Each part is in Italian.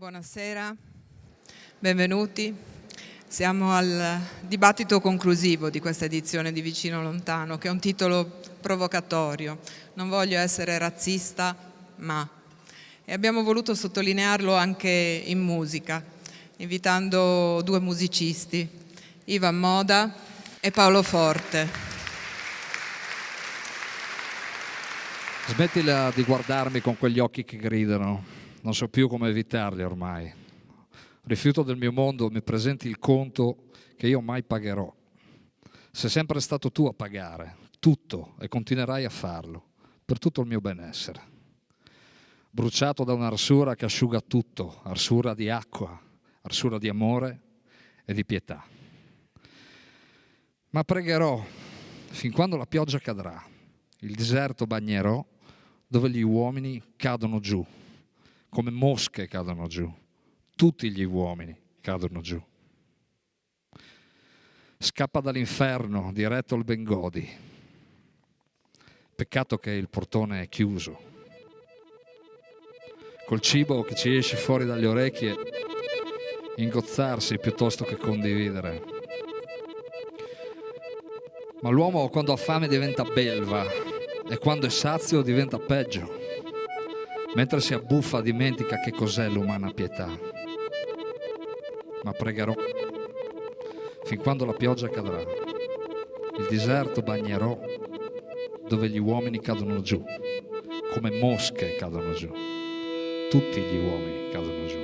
Buonasera, benvenuti. Siamo al dibattito conclusivo di questa edizione di Vicino Lontano, che è un titolo provocatorio. Non voglio essere razzista, ma... E abbiamo voluto sottolinearlo anche in musica, invitando due musicisti, Ivan Moda e Paolo Forte. Smettila di guardarmi con quegli occhi che gridano. Non so più come evitarli ormai. Rifiuto del mio mondo, mi presenti il conto che io mai pagherò. Sei sempre stato tu a pagare tutto e continuerai a farlo per tutto il mio benessere. Bruciato da un'arsura che asciuga tutto, arsura di acqua, arsura di amore e di pietà. Ma pregherò fin quando la pioggia cadrà, il deserto bagnerò dove gli uomini cadono giù. Come mosche cadono giù, tutti gli uomini cadono giù. Scappa dall'inferno diretto al Bengodi. Peccato che il portone è chiuso. Col cibo che ci esce fuori dalle orecchie, ingozzarsi piuttosto che condividere. Ma l'uomo quando ha fame diventa belva e quando è sazio diventa peggio. Mentre si abbuffa dimentica che cos'è l'umana pietà. Ma pregherò fin quando la pioggia cadrà. Il deserto bagnerò dove gli uomini cadono giù, come mosche cadono giù. Tutti gli uomini cadono giù.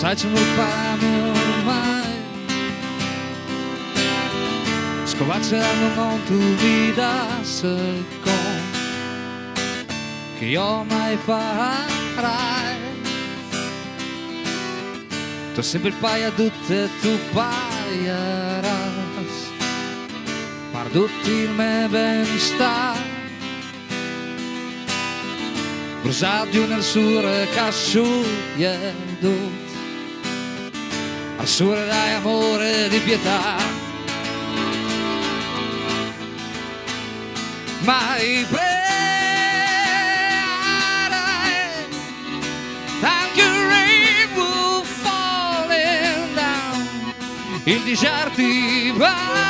Facciano il pane ormai, scovacciano non tu vidas il con che io mai farai. Tu sempre il paia tutte tu paieras, ma tutti il me bensta. Bruciati nel sure casciuglie tutte. Arsura dai amore di pietà, mai pregare, thank you rain will falling down, il deserti bagnerà,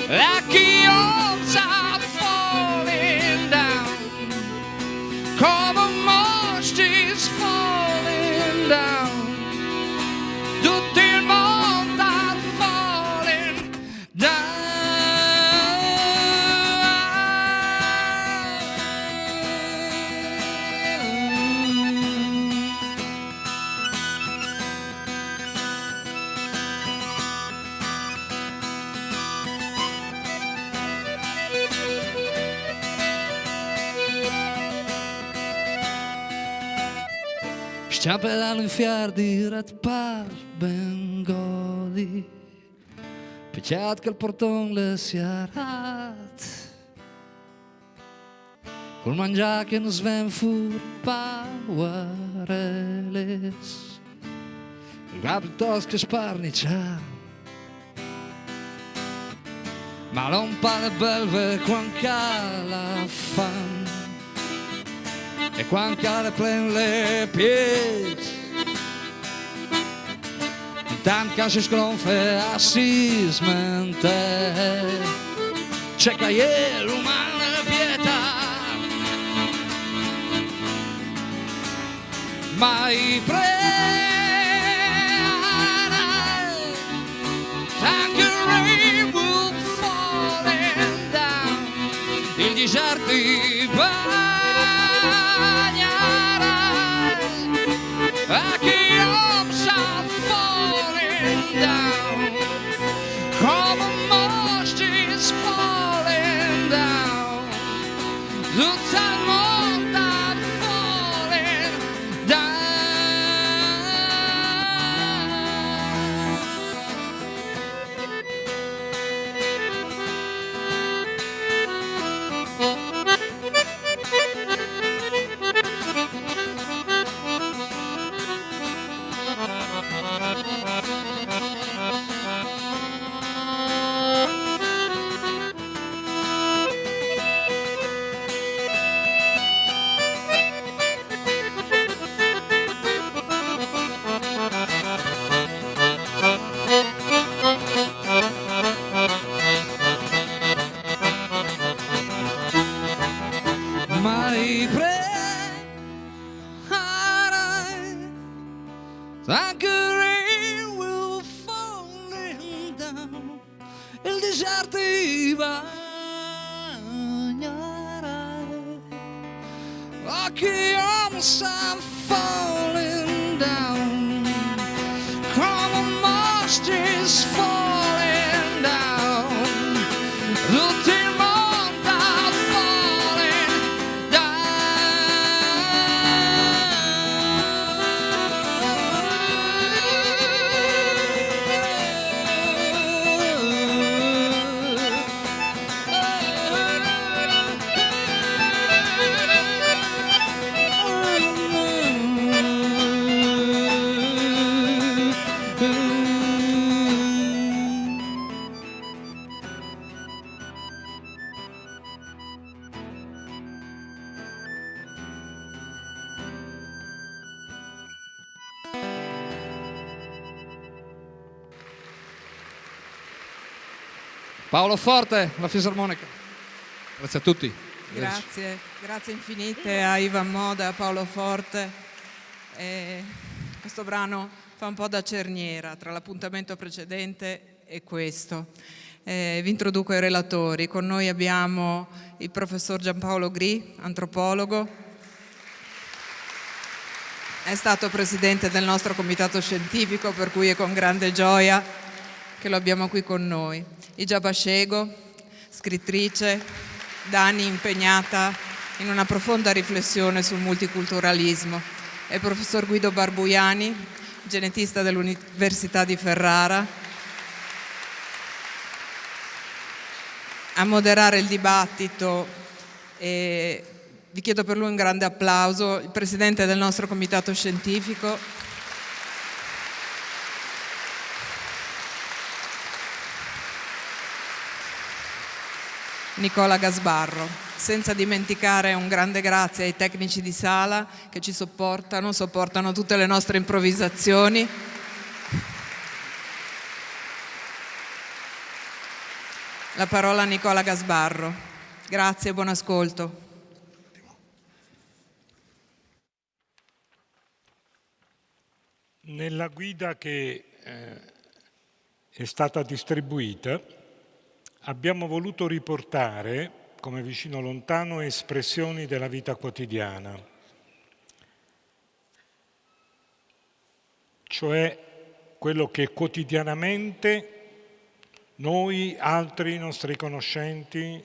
la chiozza falling down, come mosches falling down, tutto il mondo Ciamperanno in fiar di Red Par Bengodi, picciat che il portone le si arat, col mangià che non sven fur pauareles, il gra piuttosto che sparniccia, ma non pare belve quan cala fan. E quan care plen le pieds, tant que si scronfe a sismente, c'è che l'umana pietà, mai tant che rain will falling down, il deserti va. Aki arms are falling down, come a mast is falling down, tutta il mondo è falling down. Mai anche rain will falling down, il deserto bagnerai, occhi arms are falling down, come a mast is falling down, tutto il mondo è falling Paolo Forte, la fisarmonica. Grazie a tutti. Grazie infinite a Ivan Moda e a Paolo Forte. Questo brano fa un po' da cerniera tra l'appuntamento precedente e questo. Vi introduco i relatori. Con noi abbiamo il professor Giampaolo Gri, antropologo. È stato presidente del nostro comitato scientifico, per cui è con grande gioia che lo abbiamo qui con noi. Igia Bashego, scrittrice, da anni impegnata in una profonda riflessione sul multiculturalismo. E il professor Guido Barbuiani, genetista dell'Università di Ferrara, a moderare il dibattito, e vi chiedo per lui un grande applauso, il presidente del nostro comitato scientifico, Nicola Gasbarro. Senza dimenticare un grande grazie ai tecnici di sala che ci sopportano tutte le nostre improvvisazioni. La parola a Nicola Gasbarro. Grazie e buon ascolto. Nella guida che è stata distribuita abbiamo voluto riportare, come Vicino Lontano, espressioni della vita quotidiana, cioè quello che quotidianamente noi, altri nostri conoscenti,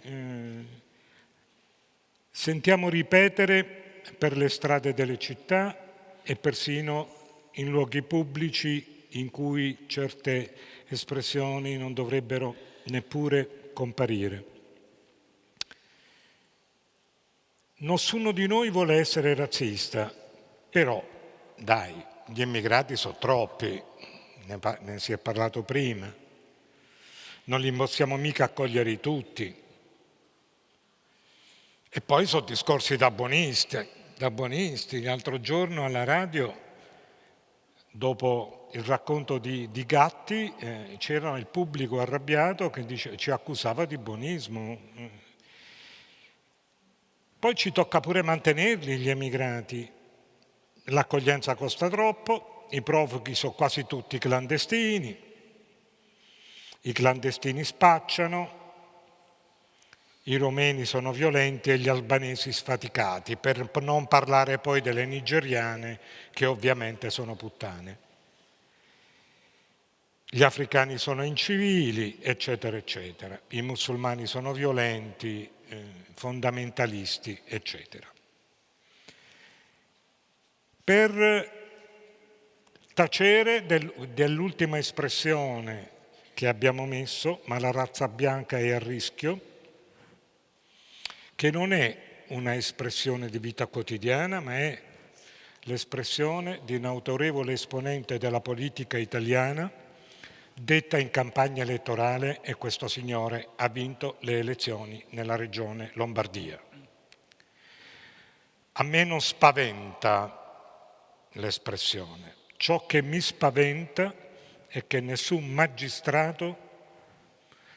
sentiamo ripetere per le strade delle città e persino in luoghi pubblici in cui certe espressioni non dovrebbero neppure comparire. Nessuno di noi vuole essere razzista, però, dai, gli immigrati sono troppi, ne si è parlato prima, non li possiamo mica accogliere tutti. E poi sono discorsi da buonisti. L'altro giorno alla radio, dopo il racconto di Gatti, c'era il pubblico arrabbiato che ci accusava di buonismo. Poi ci tocca pure mantenerli gli emigrati. L'accoglienza costa troppo, i profughi sono quasi tutti clandestini, i clandestini spacciano, i romeni sono violenti e gli albanesi sfaticati, per non parlare poi delle nigeriane che ovviamente sono puttane. Gli africani sono incivili, eccetera, eccetera. I musulmani sono violenti, fondamentalisti, eccetera. Per tacere dell'ultima espressione che abbiamo messo, ma la razza bianca è a rischio, che non è una espressione di vita quotidiana, ma è l'espressione di un autorevole esponente della politica italiana, detta in campagna elettorale, e questo signore ha vinto le elezioni nella regione Lombardia. A me non spaventa l'espressione. Ciò che mi spaventa è che nessun magistrato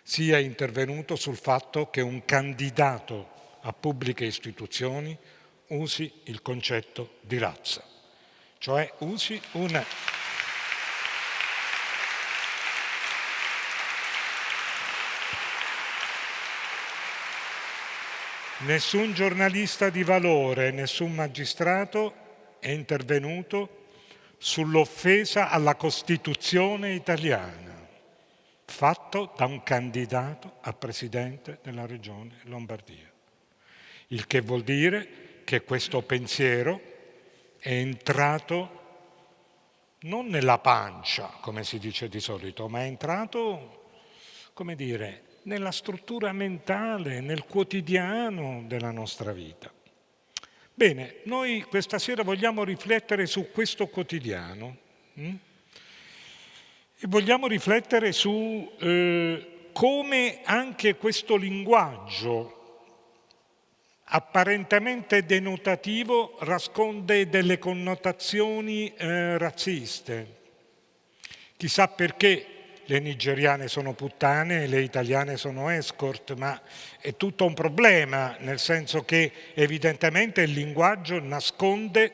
sia intervenuto sul fatto che un candidato a pubbliche istituzioni usi il concetto di razza, cioè usi una... Nessun giornalista di valore, nessun magistrato è intervenuto sull'offesa alla Costituzione italiana, fatto da un candidato a presidente della regione Lombardia. Il che vuol dire che questo pensiero è entrato non nella pancia, come si dice di solito, ma è entrato, come dire, nella struttura mentale, nel quotidiano della nostra vita. Bene, noi questa sera vogliamo riflettere su questo quotidiano e vogliamo riflettere su come anche questo linguaggio apparentemente denotativo nasconde delle connotazioni razziste. Chissà perché le nigeriane sono puttane e le italiane sono escort, ma è tutto un problema, nel senso che evidentemente il linguaggio nasconde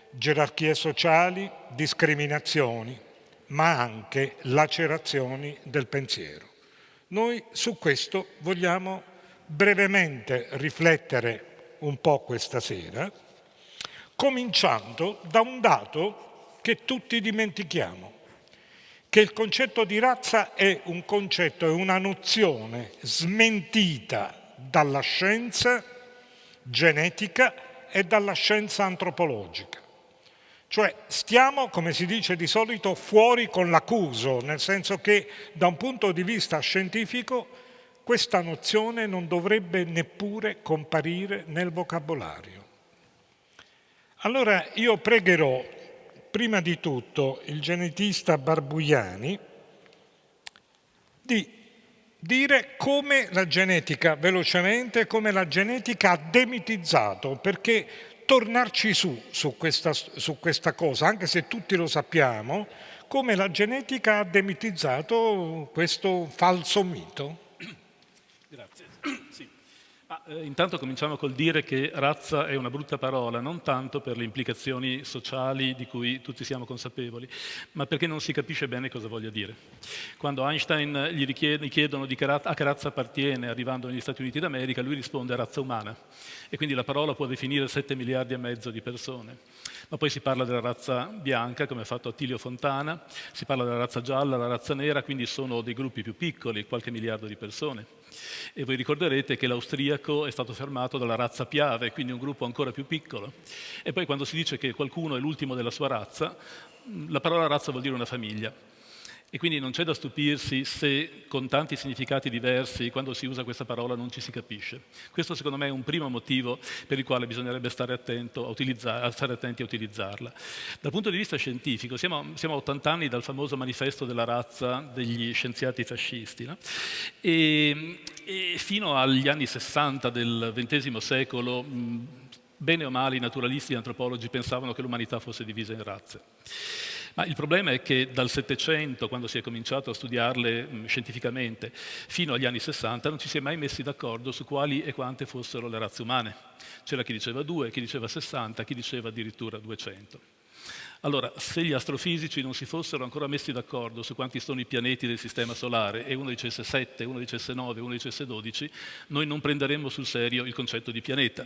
gerarchie sociali, discriminazioni, ma anche lacerazioni del pensiero. Noi su questo vogliamo brevemente riflettere un po' questa sera, cominciando da un dato che tutti dimentichiamo, che il concetto di razza è un concetto, è una nozione smentita dalla scienza genetica e dalla scienza antropologica. Cioè stiamo, come si dice di solito, fuori con l'accuso, nel senso che da un punto di vista scientifico questa nozione non dovrebbe neppure comparire nel vocabolario. Allora io pregherò prima di tutto il genetista Barbuiani di dire come la genetica, velocemente, come la genetica ha demitizzato, perché tornarci su questa cosa, anche se tutti lo sappiamo, come la genetica ha demitizzato questo falso mito. Grazie. Sì. Intanto cominciamo col dire che razza è una brutta parola, non tanto per le implicazioni sociali di cui tutti siamo consapevoli, ma perché non si capisce bene cosa voglia dire. Quando Einstein gli chiedono a che razza appartiene arrivando negli Stati Uniti d'America, lui risponde razza umana, e quindi la parola può definire 7 miliardi e mezzo di persone. Ma poi si parla della razza bianca, come ha fatto Attilio Fontana, si parla della razza gialla, la razza nera, quindi sono dei gruppi più piccoli, qualche miliardo di persone. E voi ricorderete che l'austriaco è stato fermato dalla razza Piave, quindi un gruppo ancora più piccolo. E poi quando si dice che qualcuno è l'ultimo della sua razza, la parola razza vuol dire una famiglia. E quindi non c'è da stupirsi se con tanti significati diversi, quando si usa questa parola, non ci si capisce. Questo secondo me è un primo motivo per il quale bisognerebbe stare attenti a utilizzarla. Dal punto di vista scientifico, siamo a 80 anni dal famoso manifesto della razza degli scienziati fascisti, no? E fino agli anni 60 del XX secolo, bene o male, i naturalisti e gli antropologi pensavano che l'umanità fosse divisa in razze. Ma il problema è che dal Settecento, quando si è cominciato a studiarle scientificamente, fino agli anni 60 non ci si è mai messi d'accordo su quali e quante fossero le razze umane. C'era chi diceva 2, chi diceva 60, chi diceva addirittura 200. Allora, se gli astrofisici non si fossero ancora messi d'accordo su quanti sono i pianeti del Sistema Solare, e uno dicesse 7, uno dicesse 9, uno dicesse 12, noi non prenderemmo sul serio il concetto di pianeta.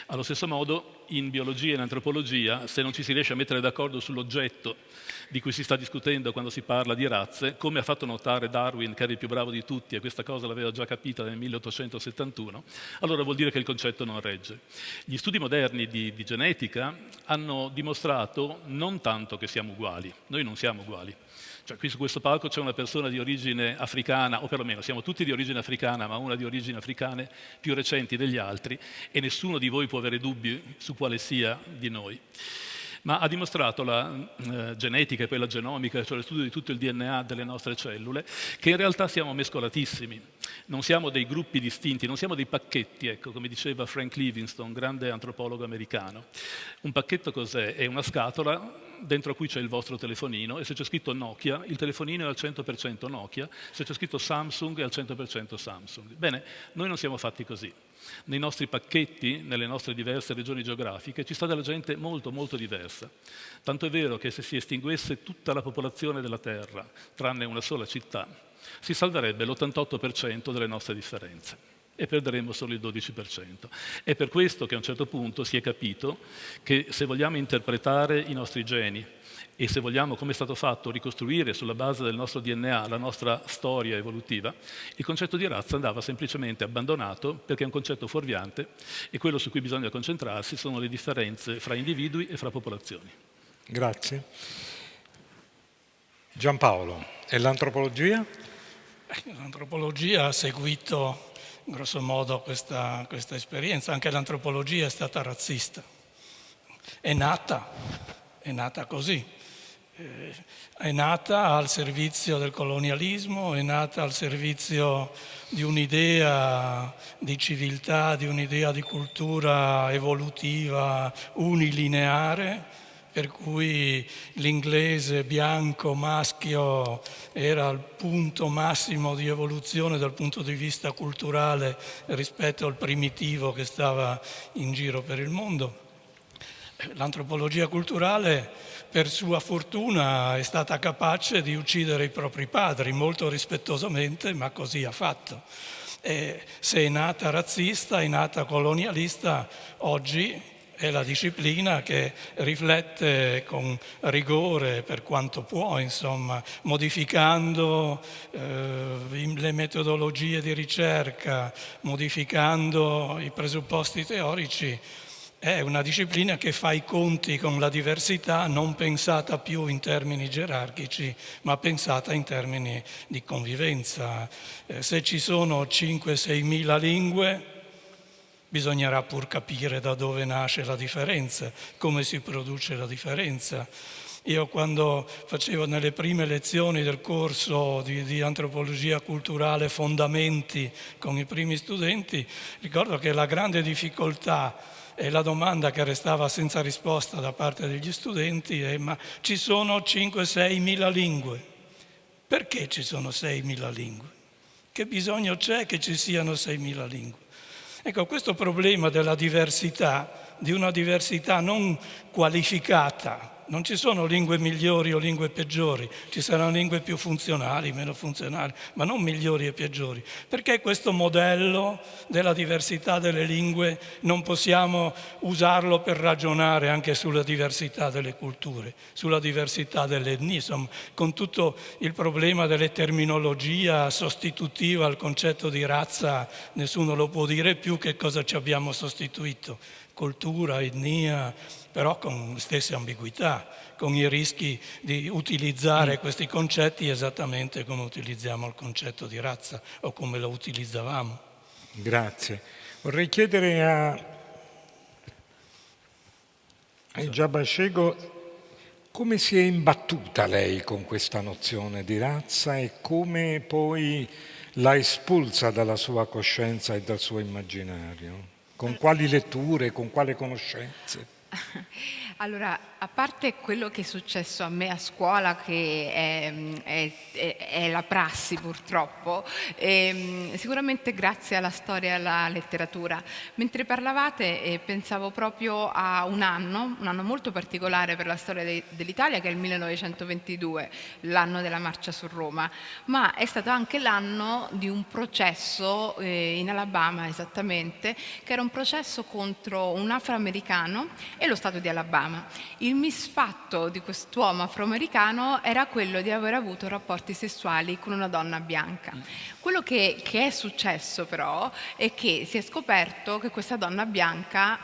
Allo stesso modo, in biologia e in antropologia, se non ci si riesce a mettere d'accordo sull'oggetto di cui si sta discutendo quando si parla di razze, come ha fatto notare Darwin, che era il più bravo di tutti, e questa cosa l'aveva già capita nel 1871, allora vuol dire che il concetto non regge. Gli studi moderni di genetica hanno dimostrato non tanto che siamo uguali, noi non siamo uguali. Cioè, qui su questo palco c'è una persona di origine africana, o perlomeno siamo tutti di origine africana, ma una di origini africane più recenti degli altri, e nessuno di voi può avere dubbi su quale sia di noi. Ma ha dimostrato la genetica e poi la genomica, cioè lo studio di tutto il DNA delle nostre cellule, che in realtà siamo mescolatissimi. Non siamo dei gruppi distinti, non siamo dei pacchetti, ecco, come diceva Frank Livingstone, grande antropologo americano. Un pacchetto cos'è? È una scatola dentro cui c'è il vostro telefonino, e se c'è scritto Nokia, il telefonino è al 100% Nokia, se c'è scritto Samsung è al 100% Samsung. Bene, noi non siamo fatti così. Nei nostri pacchetti, nelle nostre diverse regioni geografiche, ci sta della gente molto, molto diversa. Tanto è vero che se si estinguesse tutta la popolazione della Terra, tranne una sola città, si salverebbe l'88% delle nostre differenze e perderemmo solo il 12%. È per questo che a un certo punto si è capito che se vogliamo interpretare i nostri geni e se vogliamo, come è stato fatto, ricostruire sulla base del nostro DNA la nostra storia evolutiva, il concetto di razza andava semplicemente abbandonato perché è un concetto fuorviante e quello su cui bisogna concentrarsi sono le differenze fra individui e fra popolazioni. Grazie. Giampaolo, e l'antropologia? L'antropologia ha seguito grosso modo questa esperienza, anche l'antropologia è stata razzista, è nata così, è nata al servizio del colonialismo, è nata al servizio di un'idea di civiltà, di un'idea di cultura evolutiva unilineare, per cui l'inglese bianco maschio era il punto massimo di evoluzione dal punto di vista culturale rispetto al primitivo che stava in giro per il mondo. L'antropologia culturale, per sua fortuna, è stata capace di uccidere i propri padri, molto rispettosamente, ma così ha fatto. E se è nata razzista, è nata colonialista, oggi è la disciplina che riflette con rigore per quanto può, insomma, modificando le metodologie di ricerca, modificando i presupposti teorici. È una disciplina che fa i conti con la diversità, non pensata più in termini gerarchici, ma pensata in termini di convivenza. Se ci sono 5-6 mila lingue, bisognerà pur capire da dove nasce la differenza, come si produce la differenza. Io quando facevo nelle prime lezioni del corso di antropologia culturale fondamenti con i primi studenti, ricordo che la grande difficoltà e la domanda che restava senza risposta da parte degli studenti è: ma ci sono 5-6 mila lingue? Perché ci sono 6 mila lingue? Che bisogno c'è che ci siano 6 mila lingue? Ecco, questo problema della diversità, di una diversità non qualificata, non ci sono lingue migliori o lingue peggiori, ci saranno lingue più funzionali, meno funzionali, ma non migliori e peggiori. Perché questo modello della diversità delle lingue non possiamo usarlo per ragionare anche sulla diversità delle culture, sulla diversità delle etnie, insomma, con tutto il problema delle terminologia sostitutiva al concetto di razza, nessuno lo può dire più che cosa ci abbiamo sostituito, cultura, etnia, però con le stesse ambiguità, con i rischi di utilizzare questi concetti esattamente come utilizziamo il concetto di razza o come lo utilizzavamo. Grazie. Vorrei chiedere a Giabashego come si è imbattuta lei con questa nozione di razza e come poi la espulsa dalla sua coscienza e dal suo immaginario. Con quali letture, con quali conoscenze? Allora, a parte quello che è successo a me a scuola, che è la prassi purtroppo, sicuramente grazie alla storia e alla letteratura. Mentre parlavate pensavo proprio a un anno molto particolare per la storia dell'Italia, che è il 1922, l'anno della marcia su Roma, ma è stato anche l'anno di un processo in Alabama, esattamente, che era un processo contro un afroamericano e lo Stato di Alabama. Il misfatto di quest'uomo afroamericano era quello di aver avuto rapporti sessuali con una donna bianca. Quello che è successo però è che si è scoperto che questa donna bianca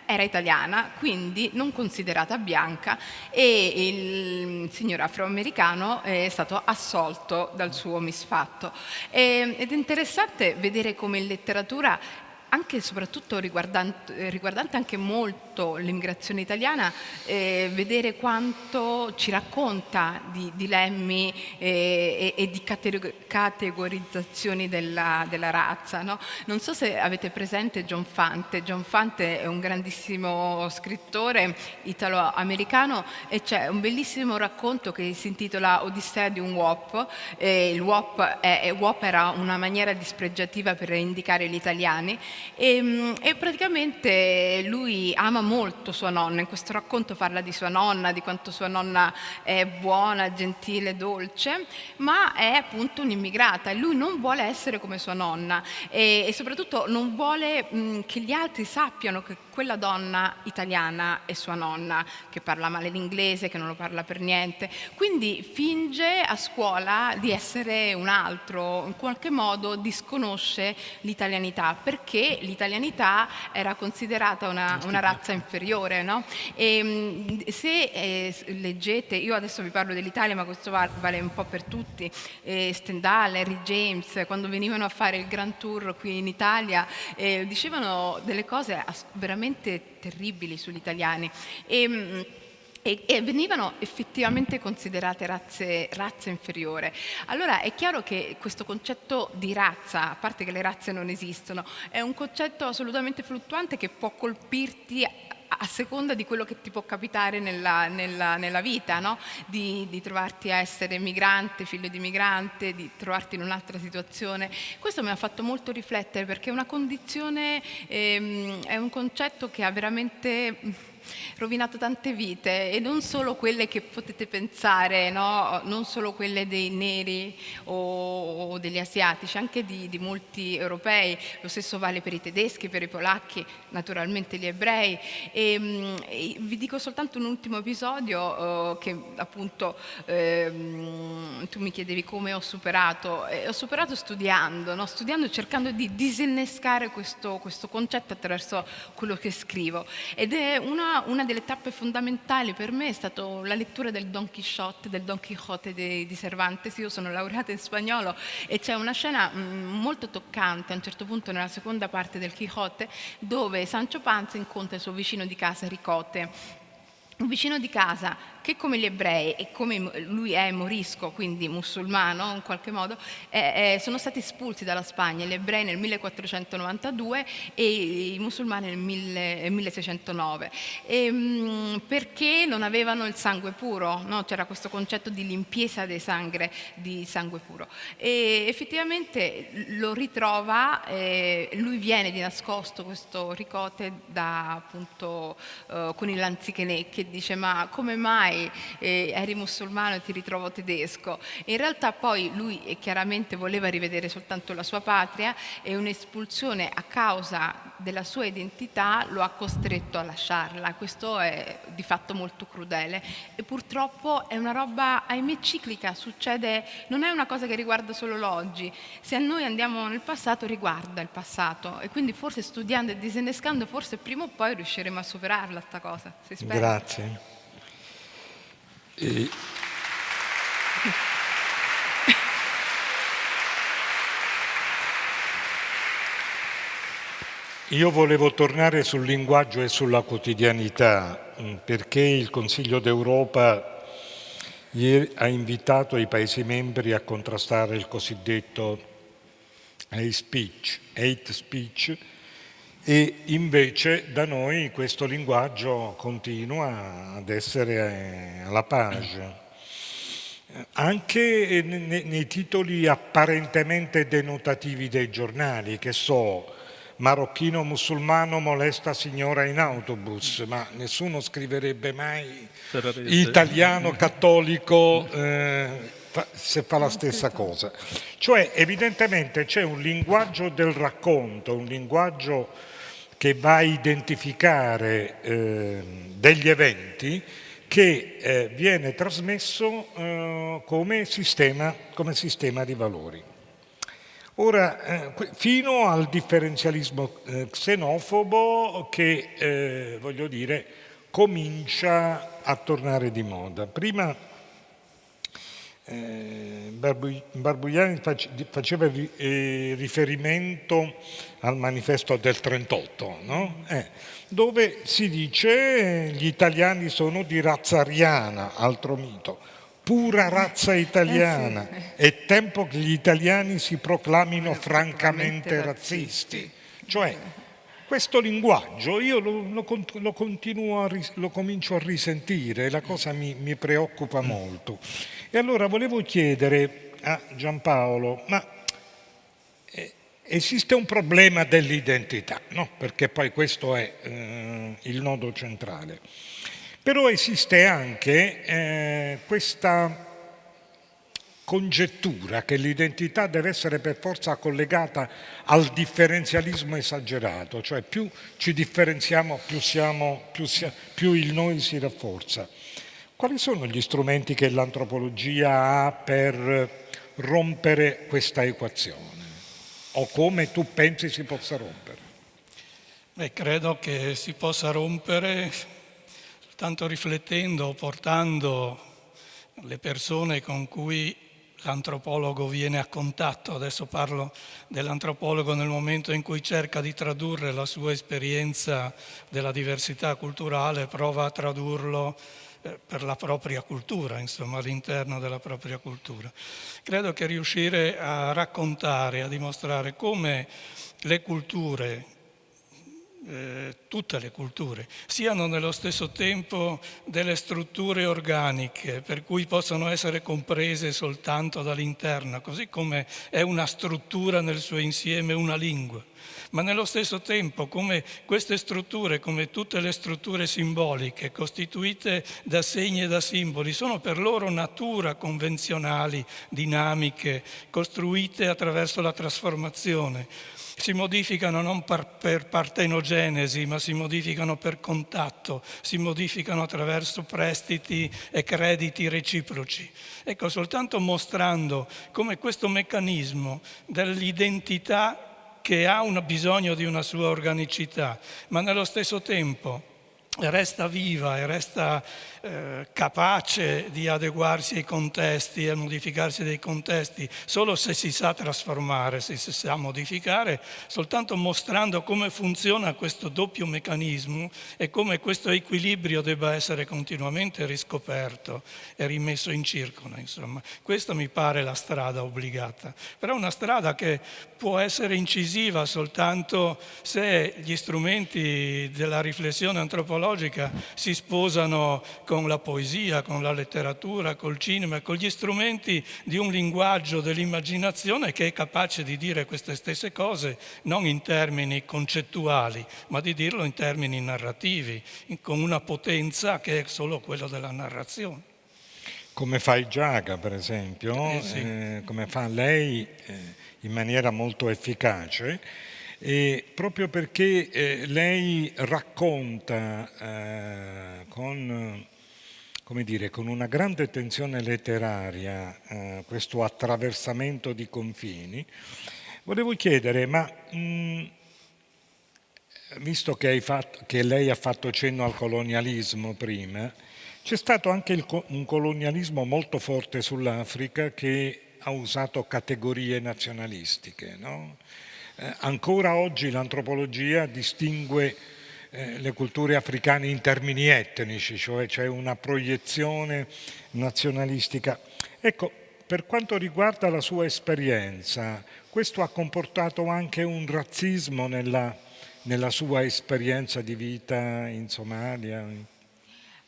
era italiana, quindi non considerata bianca, e il signor afroamericano è stato assolto dal suo misfatto. Ed è interessante vedere come in letteratura, anche e soprattutto riguardante anche molto l'immigrazione italiana, vedere quanto ci racconta di dilemmi e di categorizzazioni della razza, no? Non so se avete presente John Fante. John Fante è un grandissimo scrittore italo-americano e c'è un bellissimo racconto che si intitola Odissea di un uopo. Il uopo era una maniera dispregiativa per indicare gli italiani. E praticamente lui ama molto sua nonna. In questo racconto parla di sua nonna, di quanto sua nonna è buona, gentile, dolce, ma è appunto un'immigrata e lui non vuole essere come sua nonna e soprattutto non vuole che gli altri sappiano che quella donna italiana è sua nonna, che parla male l'inglese, che non lo parla per niente. Quindi finge a scuola di essere un altro, in qualche modo disconosce l'italianità, perché l'italianità era considerata una razza inferiore, no? E se leggete, io adesso vi parlo dell'Italia, ma questo vale un po' per tutti, Stendhal, Henry James, quando venivano a fare il Grand Tour qui in Italia, dicevano delle cose veramente terribili sugli italiani. E venivano effettivamente considerate razza inferiore. Allora è chiaro che questo concetto di razza, a parte che le razze non esistono, è un concetto assolutamente fluttuante che può colpirti a seconda di quello che ti può capitare nella vita, no? Di trovarti a essere migrante, figlio di migrante, di trovarti in un'altra situazione. Questo mi ha fatto molto riflettere, perché una condizione è un concetto che ha veramente rovinato tante vite, e non solo quelle che potete pensare, no? Non solo quelle dei neri o degli asiatici, anche di molti europei. Lo stesso vale per i tedeschi, per i polacchi, naturalmente gli ebrei. E vi dico soltanto un ultimo episodio che appunto tu mi chiedevi come ho superato. Ho superato studiando, no? Studiando e cercando di disinnescare questo concetto attraverso quello che scrivo. Ed è una delle tappe fondamentali per me è stata la lettura del Don Quixote di Cervantes. Io sono laureata in spagnolo e c'è una scena molto toccante a un certo punto nella seconda parte del Quixote, dove Sancho Panza incontra il suo vicino di casa Ricote, un vicino di casa che come gli ebrei e come lui è morisco, quindi musulmano in qualche modo, sono stati espulsi dalla Spagna, gli ebrei nel 1492 e i musulmani nel 1609, perché non avevano il sangue puro, no? C'era questo concetto di limpieza di sangue puro, e effettivamente lo ritrova, lui viene di nascosto, questo Ricote, appunto con il Lanzichenè, che dice: ma come mai eri musulmano e ti ritrovo tedesco? In realtà poi lui chiaramente voleva rivedere soltanto la sua patria, e un'espulsione a causa della sua identità lo ha costretto a lasciarla. Questo è di fatto molto crudele e purtroppo è una roba, ahimè, ciclica, succede, non è una cosa che riguarda solo l'oggi. Se a noi andiamo nel passato, riguarda il passato, e quindi forse studiando e disinnescando forse prima o poi riusciremo a superarla sta cosa, si spera. Grazie. Io volevo tornare sul linguaggio e sulla quotidianità, perché il Consiglio d'Europa ieri ha invitato i Paesi membri a contrastare il cosiddetto hate speech, e invece da noi questo linguaggio continua ad essere alla page. Anche nei titoli apparentemente denotativi dei giornali, che so, marocchino musulmano molesta signora in autobus, ma nessuno scriverebbe mai italiano cattolico se fa la stessa cosa. Cioè evidentemente c'è un linguaggio del racconto, un linguaggio che va a identificare degli eventi che viene trasmesso come sistema di valori. Ora, fino al differenzialismo xenofobo che, voglio dire, comincia a tornare di moda. Prima Barbugliani faceva riferimento al manifesto del 38, no? Dove si dice gli italiani sono di razza ariana, altro mito, pura razza italiana, è tempo che gli italiani si proclamino francamente razzisti. Cioè, questo linguaggio io lo comincio a risentire, e la cosa mi preoccupa molto. E allora volevo chiedere a Giampaolo, ma esiste un problema dell'identità, no? Perché poi questo è il nodo centrale. Però esiste anche questa congettura che l'identità deve essere per forza collegata al differenzialismo esagerato, cioè più ci differenziamo più il noi si rafforza. Quali sono gli strumenti che l'antropologia ha per rompere questa equazione? O come tu pensi si possa rompere? Credo che si possa rompere soltanto riflettendo, portando le persone con cui l'antropologo viene a contatto. Adesso parlo dell'antropologo nel momento in cui cerca di tradurre la sua esperienza della diversità culturale, prova a tradurlo per la propria cultura, insomma, all'interno della propria cultura. Credo che riuscire a raccontare, a dimostrare come le culture, tutte le culture, siano nello stesso tempo delle strutture organiche per cui possono essere comprese soltanto dall'interno, così come è una struttura nel suo insieme una lingua, ma nello stesso tempo come queste strutture, come tutte le strutture simboliche costituite da segni e da simboli, sono per loro natura convenzionali, dinamiche, costruite attraverso la trasformazione. Si modificano non per partenogenesi, ma si modificano per contatto, si modificano attraverso prestiti e crediti reciproci. Ecco, soltanto mostrando come questo meccanismo dell'identità che ha bisogno di una sua organicità, ma nello stesso tempo resta viva e resta capace di adeguarsi ai contesti e modificarsi dei contesti solo se si sa trasformare, se si sa modificare, soltanto mostrando come funziona questo doppio meccanismo e come questo equilibrio debba essere continuamente riscoperto e rimesso in circolo, insomma. Questa mi pare la strada obbligata, però una strada che può essere incisiva soltanto se gli strumenti della riflessione antropologica si sposano con la poesia, con la letteratura, col cinema, con gli strumenti di un linguaggio dell'immaginazione che è capace di dire queste stesse cose non in termini concettuali, ma di dirlo in termini narrativi, con una potenza che è solo quella della narrazione. Come fa il Giaga, per esempio, Sì. come fa lei in maniera molto efficace, e proprio perché lei racconta con una grande tensione letteraria questo attraversamento di confini. Volevo chiedere, visto che lei ha fatto cenno al colonialismo prima, c'è stato anche un colonialismo molto forte sull'Africa che ha usato categorie nazionalistiche, no? Ancora oggi l'antropologia distingue le culture africane in termini etnici, cioè c'è una proiezione nazionalistica. Ecco, per quanto riguarda la sua esperienza, questo ha comportato anche un razzismo nella sua esperienza di vita in Somalia?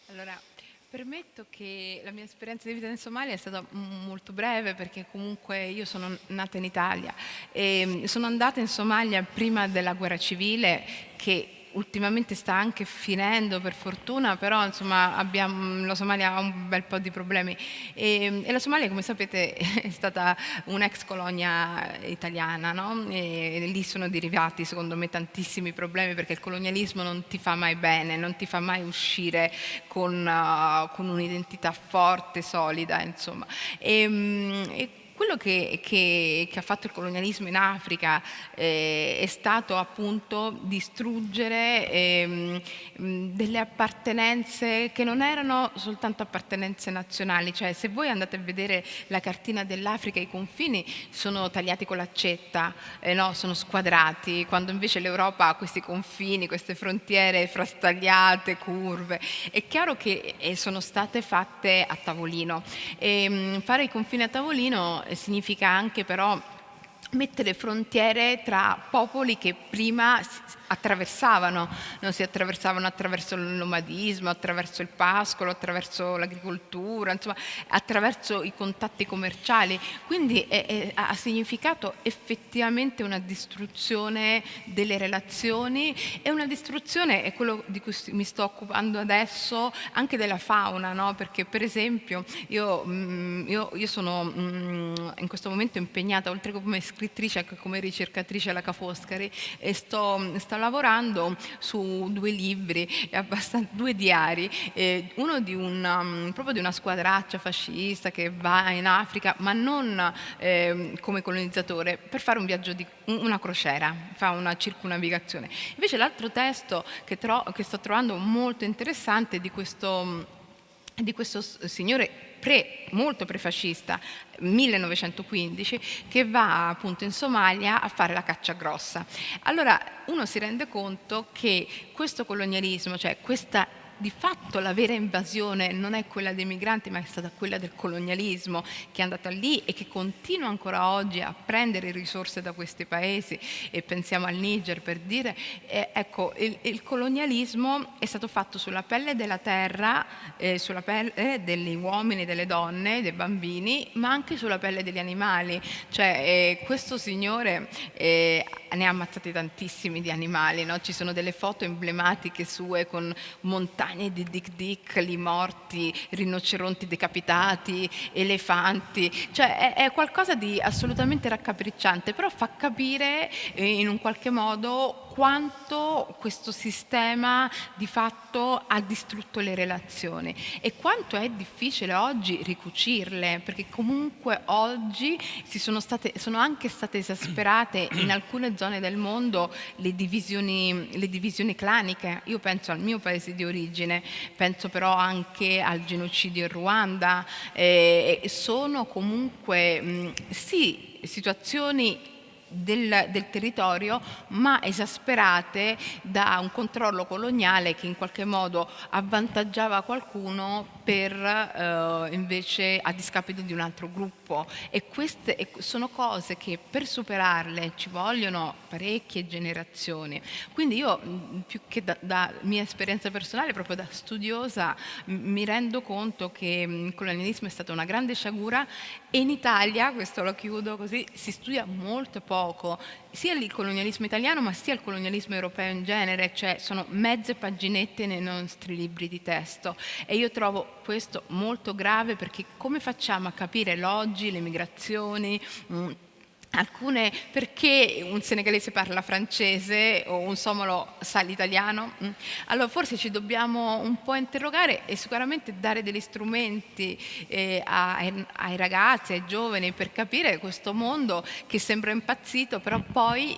Allora, permetto che la mia esperienza di vita in Somalia è stata molto breve, perché comunque io sono nata in Italia e sono andata in Somalia prima della guerra civile, che ultimamente sta anche finendo per fortuna, però insomma la Somalia ha un bel po' di problemi e la Somalia, come sapete, è stata un'ex colonia italiana, no? E lì sono derivati secondo me tantissimi problemi, perché il colonialismo non ti fa mai bene, non ti fa mai uscire con un'identità forte, solida, insomma. E quello che ha fatto il colonialismo in Africa è stato appunto distruggere delle appartenenze che non erano soltanto appartenenze nazionali. Cioè, se voi andate a vedere la cartina dell'Africa, i confini sono tagliati con l'accetta, no? Sono squadrati, quando invece l'Europa ha questi confini, queste frontiere frastagliate, curve. È chiaro che sono state fatte a tavolino. Fare i confini a tavolino significa anche però mettere frontiere tra popoli che prima non si attraversavano attraverso il nomadismo, attraverso il pascolo, attraverso l'agricoltura, insomma, attraverso i contatti commerciali. Quindi ha significato effettivamente una distruzione delle relazioni e una distruzione, è quello di cui mi sto occupando adesso, anche della fauna, no? Perché per esempio io sono in questo momento impegnata, oltre che come scrittrice, anche come ricercatrice alla Ca' Foscari, e sto lavorando su 2 libri, 2 diari, uno proprio di una squadraccia fascista che va in Africa, ma non come colonizzatore, per fare un viaggio una crociera, fa una circumnavigazione. Invece l'altro testo che sto trovando molto interessante è di questo signore molto prefascista, 1915, che va appunto in Somalia a fare la caccia grossa. Allora uno si rende conto che questo colonialismo, cioè questa di fatto la vera invasione non è quella dei migranti, ma è stata quella del colonialismo, che è andata lì e che continua ancora oggi a prendere risorse da questi paesi, e pensiamo al Niger per dire. Ecco, il colonialismo è stato fatto sulla pelle della terra, sulla pelle degli uomini, delle donne, dei bambini, ma anche sulla pelle degli animali. Cioè, questo signore ne ha ammazzati tantissimi di animali, no? Ci sono delle foto emblematiche sue con montagne di Dick lì morti, rinoceronti decapitati, elefanti. Cioè è qualcosa di assolutamente raccapricciante, però fa capire in un qualche modo quanto questo sistema di fatto ha distrutto le relazioni e quanto è difficile oggi ricucirle, perché comunque oggi sono anche state esasperate in alcune zone del mondo le divisioni claniche. Io penso al mio paese di origine, penso però anche al genocidio in Ruanda, sono comunque sì situazioni del territorio, ma esasperate da un controllo coloniale che in qualche modo avvantaggiava qualcuno invece a discapito di un altro gruppo. E queste sono cose che per superarle ci vogliono parecchie generazioni. Quindi io, più che da mia esperienza personale, proprio da studiosa, mi rendo conto che il colonialismo è stata una grande sciagura e in Italia, questo lo chiudo così, si studia molto poco, sia il colonialismo italiano ma sia il colonialismo europeo in genere, cioè sono mezze paginette nei nostri libri di testo e io trovo questo molto grave, perché come facciamo a capire l'oggi, le migrazioni, perché un senegalese parla francese o un somalo sa l'italiano? Allora forse ci dobbiamo un po' interrogare e sicuramente dare degli strumenti ai ragazzi, ai giovani, per capire questo mondo che sembra impazzito, però poi,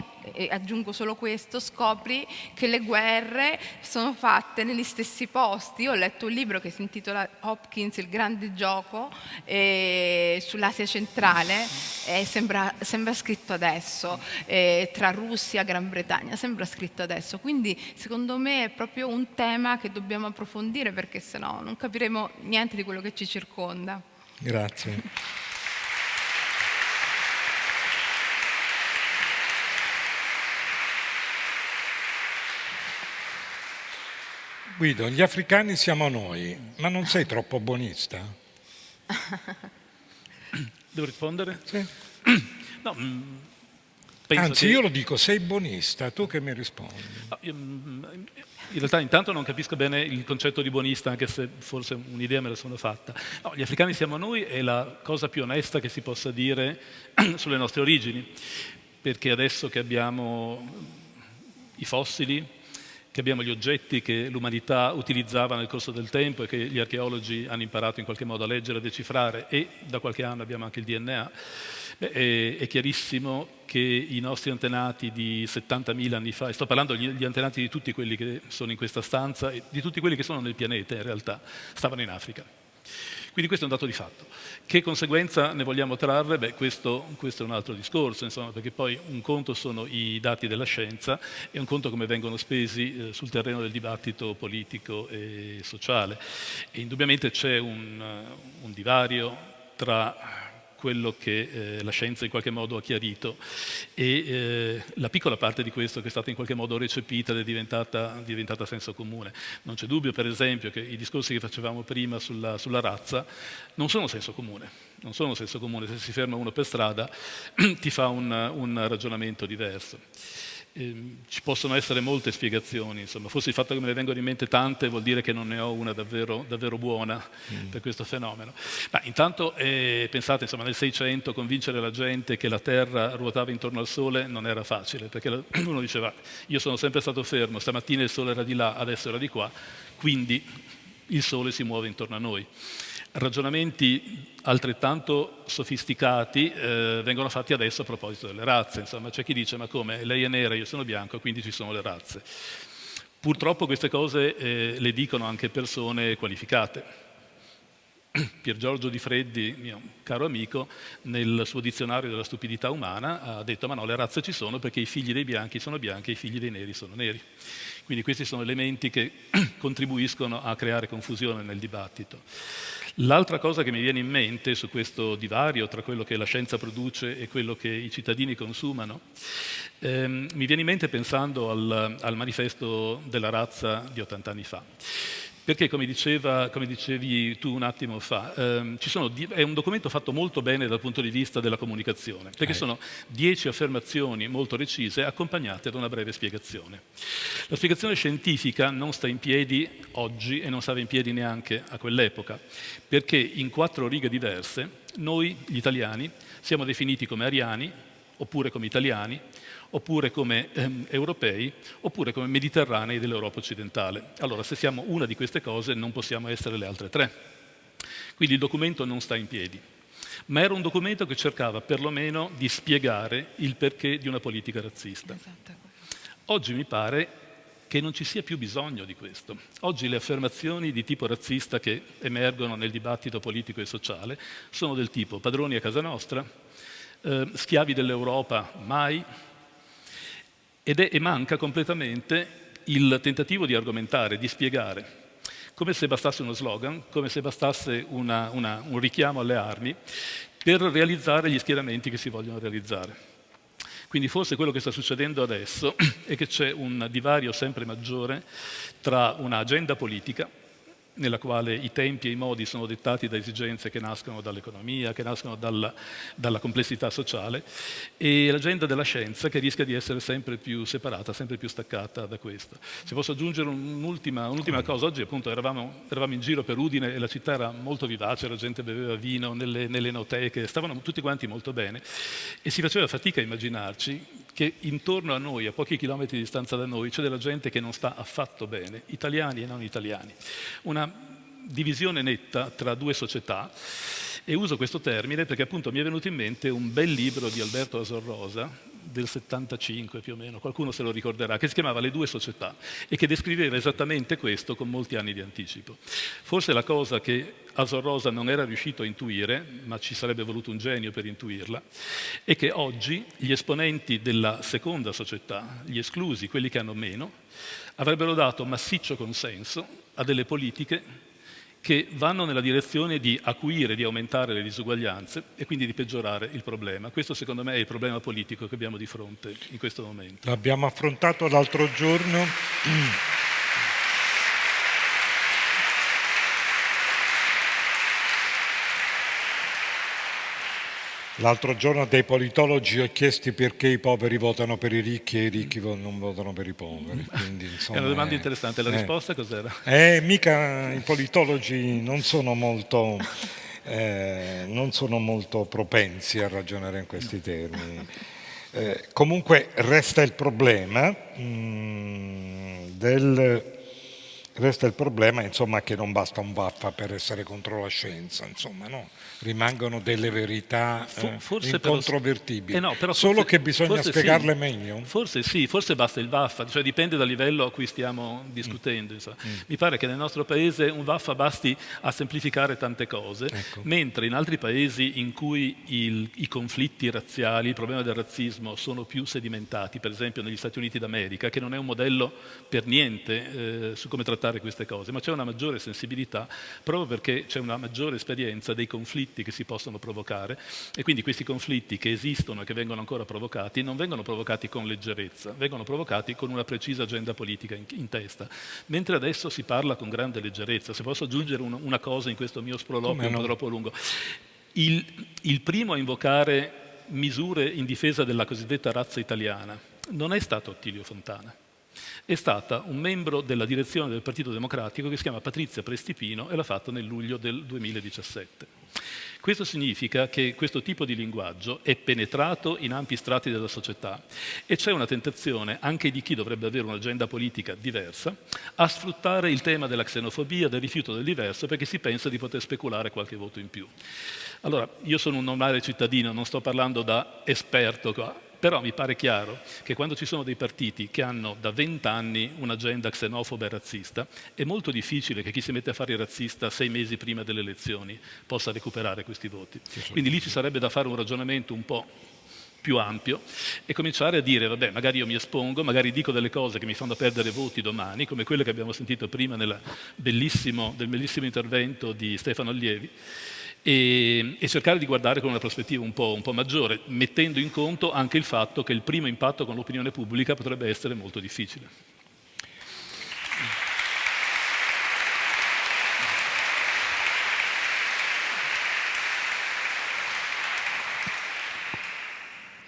aggiungo solo questo, scopri che le guerre sono fatte negli stessi posti. Io ho letto un libro che si intitola Hopkins, il grande gioco, sull'Asia centrale, sembra scritto adesso, tra Russia e Gran Bretagna, sembra scritto adesso. Quindi secondo me è proprio un tema che dobbiamo approfondire, perché sennò non capiremo niente di quello che ci circonda. Grazie. Guido, gli africani siamo noi, ma non sei troppo buonista? Devo rispondere? Sì. No, penso Anzi, che... io lo dico, sei buonista, tu che mi rispondi? No, in realtà intanto non capisco bene il concetto di buonista, anche se forse un'idea me la sono fatta. No, gli africani siamo noi è la cosa più onesta che si possa dire sulle nostre origini, perché adesso che abbiamo i fossili, che abbiamo gli oggetti che l'umanità utilizzava nel corso del tempo e che gli archeologi hanno imparato in qualche modo a leggere e a decifrare, e da qualche anno abbiamo anche il DNA, è chiarissimo che i nostri antenati di 70.000 anni fa, e sto parlando degli antenati di tutti quelli che sono in questa stanza e di tutti quelli che sono nel pianeta in realtà, stavano in Africa. Quindi questo è un dato di fatto. Che conseguenza ne vogliamo trarre? Beh, questo è un altro discorso, insomma, perché poi un conto sono i dati della scienza e un conto come vengono spesi sul terreno del dibattito politico e sociale. E indubbiamente c'è un divario tra quello che la scienza in qualche modo ha chiarito e la piccola parte di questo che è stata in qualche modo recepita ed è diventata senso comune. Non c'è dubbio, per esempio, che i discorsi che facevamo prima sulla razza non sono senso comune. Non sono senso comune. Se si ferma uno per strada ti fa un ragionamento diverso. Ci possono essere molte spiegazioni, insomma, forse il fatto che me ne vengono in mente tante vuol dire che non ne ho una davvero, davvero buona per questo fenomeno. Ma intanto pensate, insomma, nel 600 convincere la gente che la Terra ruotava intorno al Sole non era facile, perché uno diceva io sono sempre stato fermo, stamattina il Sole era di là, adesso era di qua, quindi il Sole si muove intorno a noi. Ragionamenti altrettanto sofisticati vengono fatti adesso a proposito delle razze. Insomma, c'è chi dice ma come, lei è nera, io sono bianco, quindi ci sono le razze. Purtroppo queste cose le dicono anche persone qualificate. Pier Giorgio Di Freddi, mio caro amico, nel suo dizionario della stupidità umana ha detto ma no, le razze ci sono perché i figli dei bianchi sono bianchi e i figli dei neri sono neri. Quindi questi sono elementi che contribuiscono a creare confusione nel dibattito. L'altra cosa che mi viene in mente su questo divario tra quello che la scienza produce e quello che i cittadini consumano, mi viene in mente pensando al manifesto della razza di 80 anni fa. Perché, come dicevi tu un attimo fa, è un documento fatto molto bene dal punto di vista della comunicazione, perché sono 10 affermazioni molto recise accompagnate da una breve spiegazione. La spiegazione scientifica non sta in piedi oggi e non stava in piedi neanche a quell'epoca, perché in 4 righe diverse noi, gli italiani, siamo definiti come ariani, oppure come italiani, oppure come europei, oppure come mediterranei dell'Europa occidentale. Allora, se siamo una di queste cose, non possiamo essere le altre tre. Quindi il documento non sta in piedi, ma era un documento che cercava perlomeno di spiegare il perché di una politica razzista. Oggi mi pare che non ci sia più bisogno di questo. Oggi le affermazioni di tipo razzista che emergono nel dibattito politico e sociale sono del tipo padroni a casa nostra, schiavi dell'Europa mai, e manca completamente il tentativo di argomentare, di spiegare, come se bastasse uno slogan, come se bastasse un richiamo alle armi per realizzare gli schieramenti che si vogliono realizzare. Quindi forse quello che sta succedendo adesso è che c'è un divario sempre maggiore tra un'agenda politica, nella quale i tempi e i modi sono dettati da esigenze che nascono dall'economia, che nascono dalla complessità sociale, e l'agenda della scienza che rischia di essere sempre più separata, sempre più staccata da questo. Se posso aggiungere un'ultima cosa, oggi appunto eravamo in giro per Udine e la città era molto vivace, la gente beveva vino nelle enoteche, stavano tutti quanti molto bene e si faceva fatica a immaginarci che intorno a noi, a pochi chilometri di distanza da noi, c'è della gente che non sta affatto bene, italiani e non italiani. Una divisione netta tra due società, e uso questo termine perché appunto mi è venuto in mente un bel libro di Alberto Asor Rosa del 75 più o meno, qualcuno se lo ricorderà, che si chiamava Le due società e che descriveva esattamente questo con molti anni di anticipo. Forse la cosa che Asor Rosa non era riuscito a intuire, ma ci sarebbe voluto un genio per intuirla, è che oggi gli esponenti della seconda società, gli esclusi, quelli che hanno meno, avrebbero dato massiccio consenso a delle politiche che vanno nella direzione di acuire, di aumentare le disuguaglianze e quindi di peggiorare il problema. Questo secondo me è il problema politico che abbiamo di fronte in questo momento. L'abbiamo affrontato l'altro giorno. L'altro giorno dei politologi ho chiesto perché i poveri votano per i ricchi e i ricchi non votano per i poveri. Quindi, insomma, è una domanda interessante. La risposta cos'era? Mica i politologi non sono molto propensi a ragionare in questi termini. Comunque resta il problema insomma, che non basta un vaffa per essere contro la scienza, insomma, no? Rimangono delle verità incontrovertibili, solo che bisogna spiegarle meglio. Forse sì, forse basta il vaffa, cioè dipende dal livello a cui stiamo discutendo. Mi pare che nel nostro paese un vaffa basti a semplificare tante cose, ecco. Mentre in altri paesi in cui i conflitti razziali, il problema del razzismo sono più sedimentati, per esempio negli Stati Uniti d'America, che non è un modello per niente su come trattare queste cose, ma c'è una maggiore sensibilità proprio perché c'è una maggiore esperienza dei conflitti che si possono provocare e quindi questi conflitti che esistono e che vengono ancora provocati non vengono provocati con leggerezza, vengono provocati con una precisa agenda politica in testa, mentre adesso si parla con grande leggerezza. Se posso aggiungere una cosa in questo mio sproloquio un po' troppo lungo, il primo a invocare misure in difesa della cosiddetta razza italiana non è stato Attilio Fontana. È stata un membro della direzione del Partito Democratico che si chiama Patrizia Prestipino e l'ha fatto nel luglio del 2017. Questo significa che questo tipo di linguaggio è penetrato in ampi strati della società e c'è una tentazione, anche di chi dovrebbe avere un'agenda politica diversa, a sfruttare il tema della xenofobia, del rifiuto del diverso, perché si pensa di poter speculare qualche voto in più. Allora, io sono un normale cittadino, non sto parlando da esperto qua, però mi pare chiaro che quando ci sono dei partiti che hanno da 20 anni un'agenda xenofoba e razzista, è molto difficile che chi si mette a fare il razzista 6 mesi prima delle elezioni possa recuperare questi voti. Quindi lì ci sarebbe da fare un ragionamento un po' più ampio e cominciare a dire, vabbè, magari io mi espongo, magari dico delle cose che mi fanno perdere voti domani, come quelle che abbiamo sentito prima del bellissimo intervento di Stefano Allievi, e cercare di guardare con una prospettiva un po' maggiore, mettendo in conto anche il fatto che il primo impatto con l'opinione pubblica potrebbe essere molto difficile.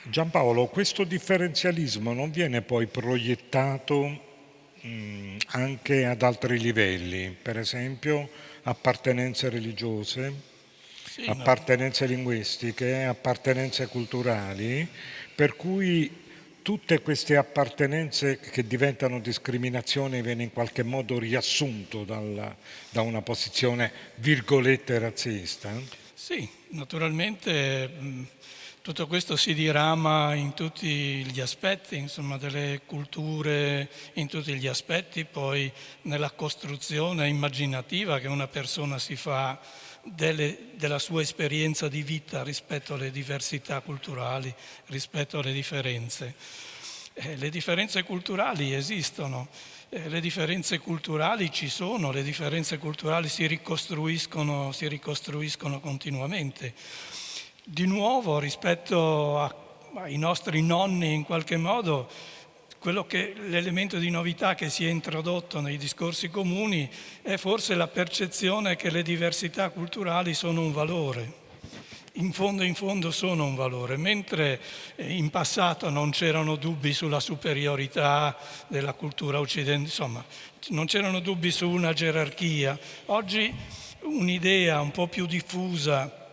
Giampaolo, questo differenzialismo non viene poi proiettato anche ad altri livelli, per esempio appartenenze religiose, appartenenze linguistiche, appartenenze culturali, per cui tutte queste appartenenze che diventano discriminazione viene in qualche modo riassunto da una posizione virgolette razzista? Sì, naturalmente tutto questo si dirama in tutti gli aspetti, insomma, delle culture, in tutti gli aspetti, poi nella costruzione immaginativa che una persona si fa della sua esperienza di vita rispetto alle diversità culturali, rispetto alle differenze. Le differenze culturali esistono, le differenze culturali ci sono, le differenze culturali si ricostruiscono continuamente. Di nuovo, rispetto ai nostri nonni, in qualche modo, l'elemento di novità che si è introdotto nei discorsi comuni è forse la percezione che le diversità culturali sono un valore. In fondo sono un valore, mentre in passato non c'erano dubbi sulla superiorità della cultura occidentale, insomma, non c'erano dubbi su una gerarchia. Oggi un'idea un po' più diffusa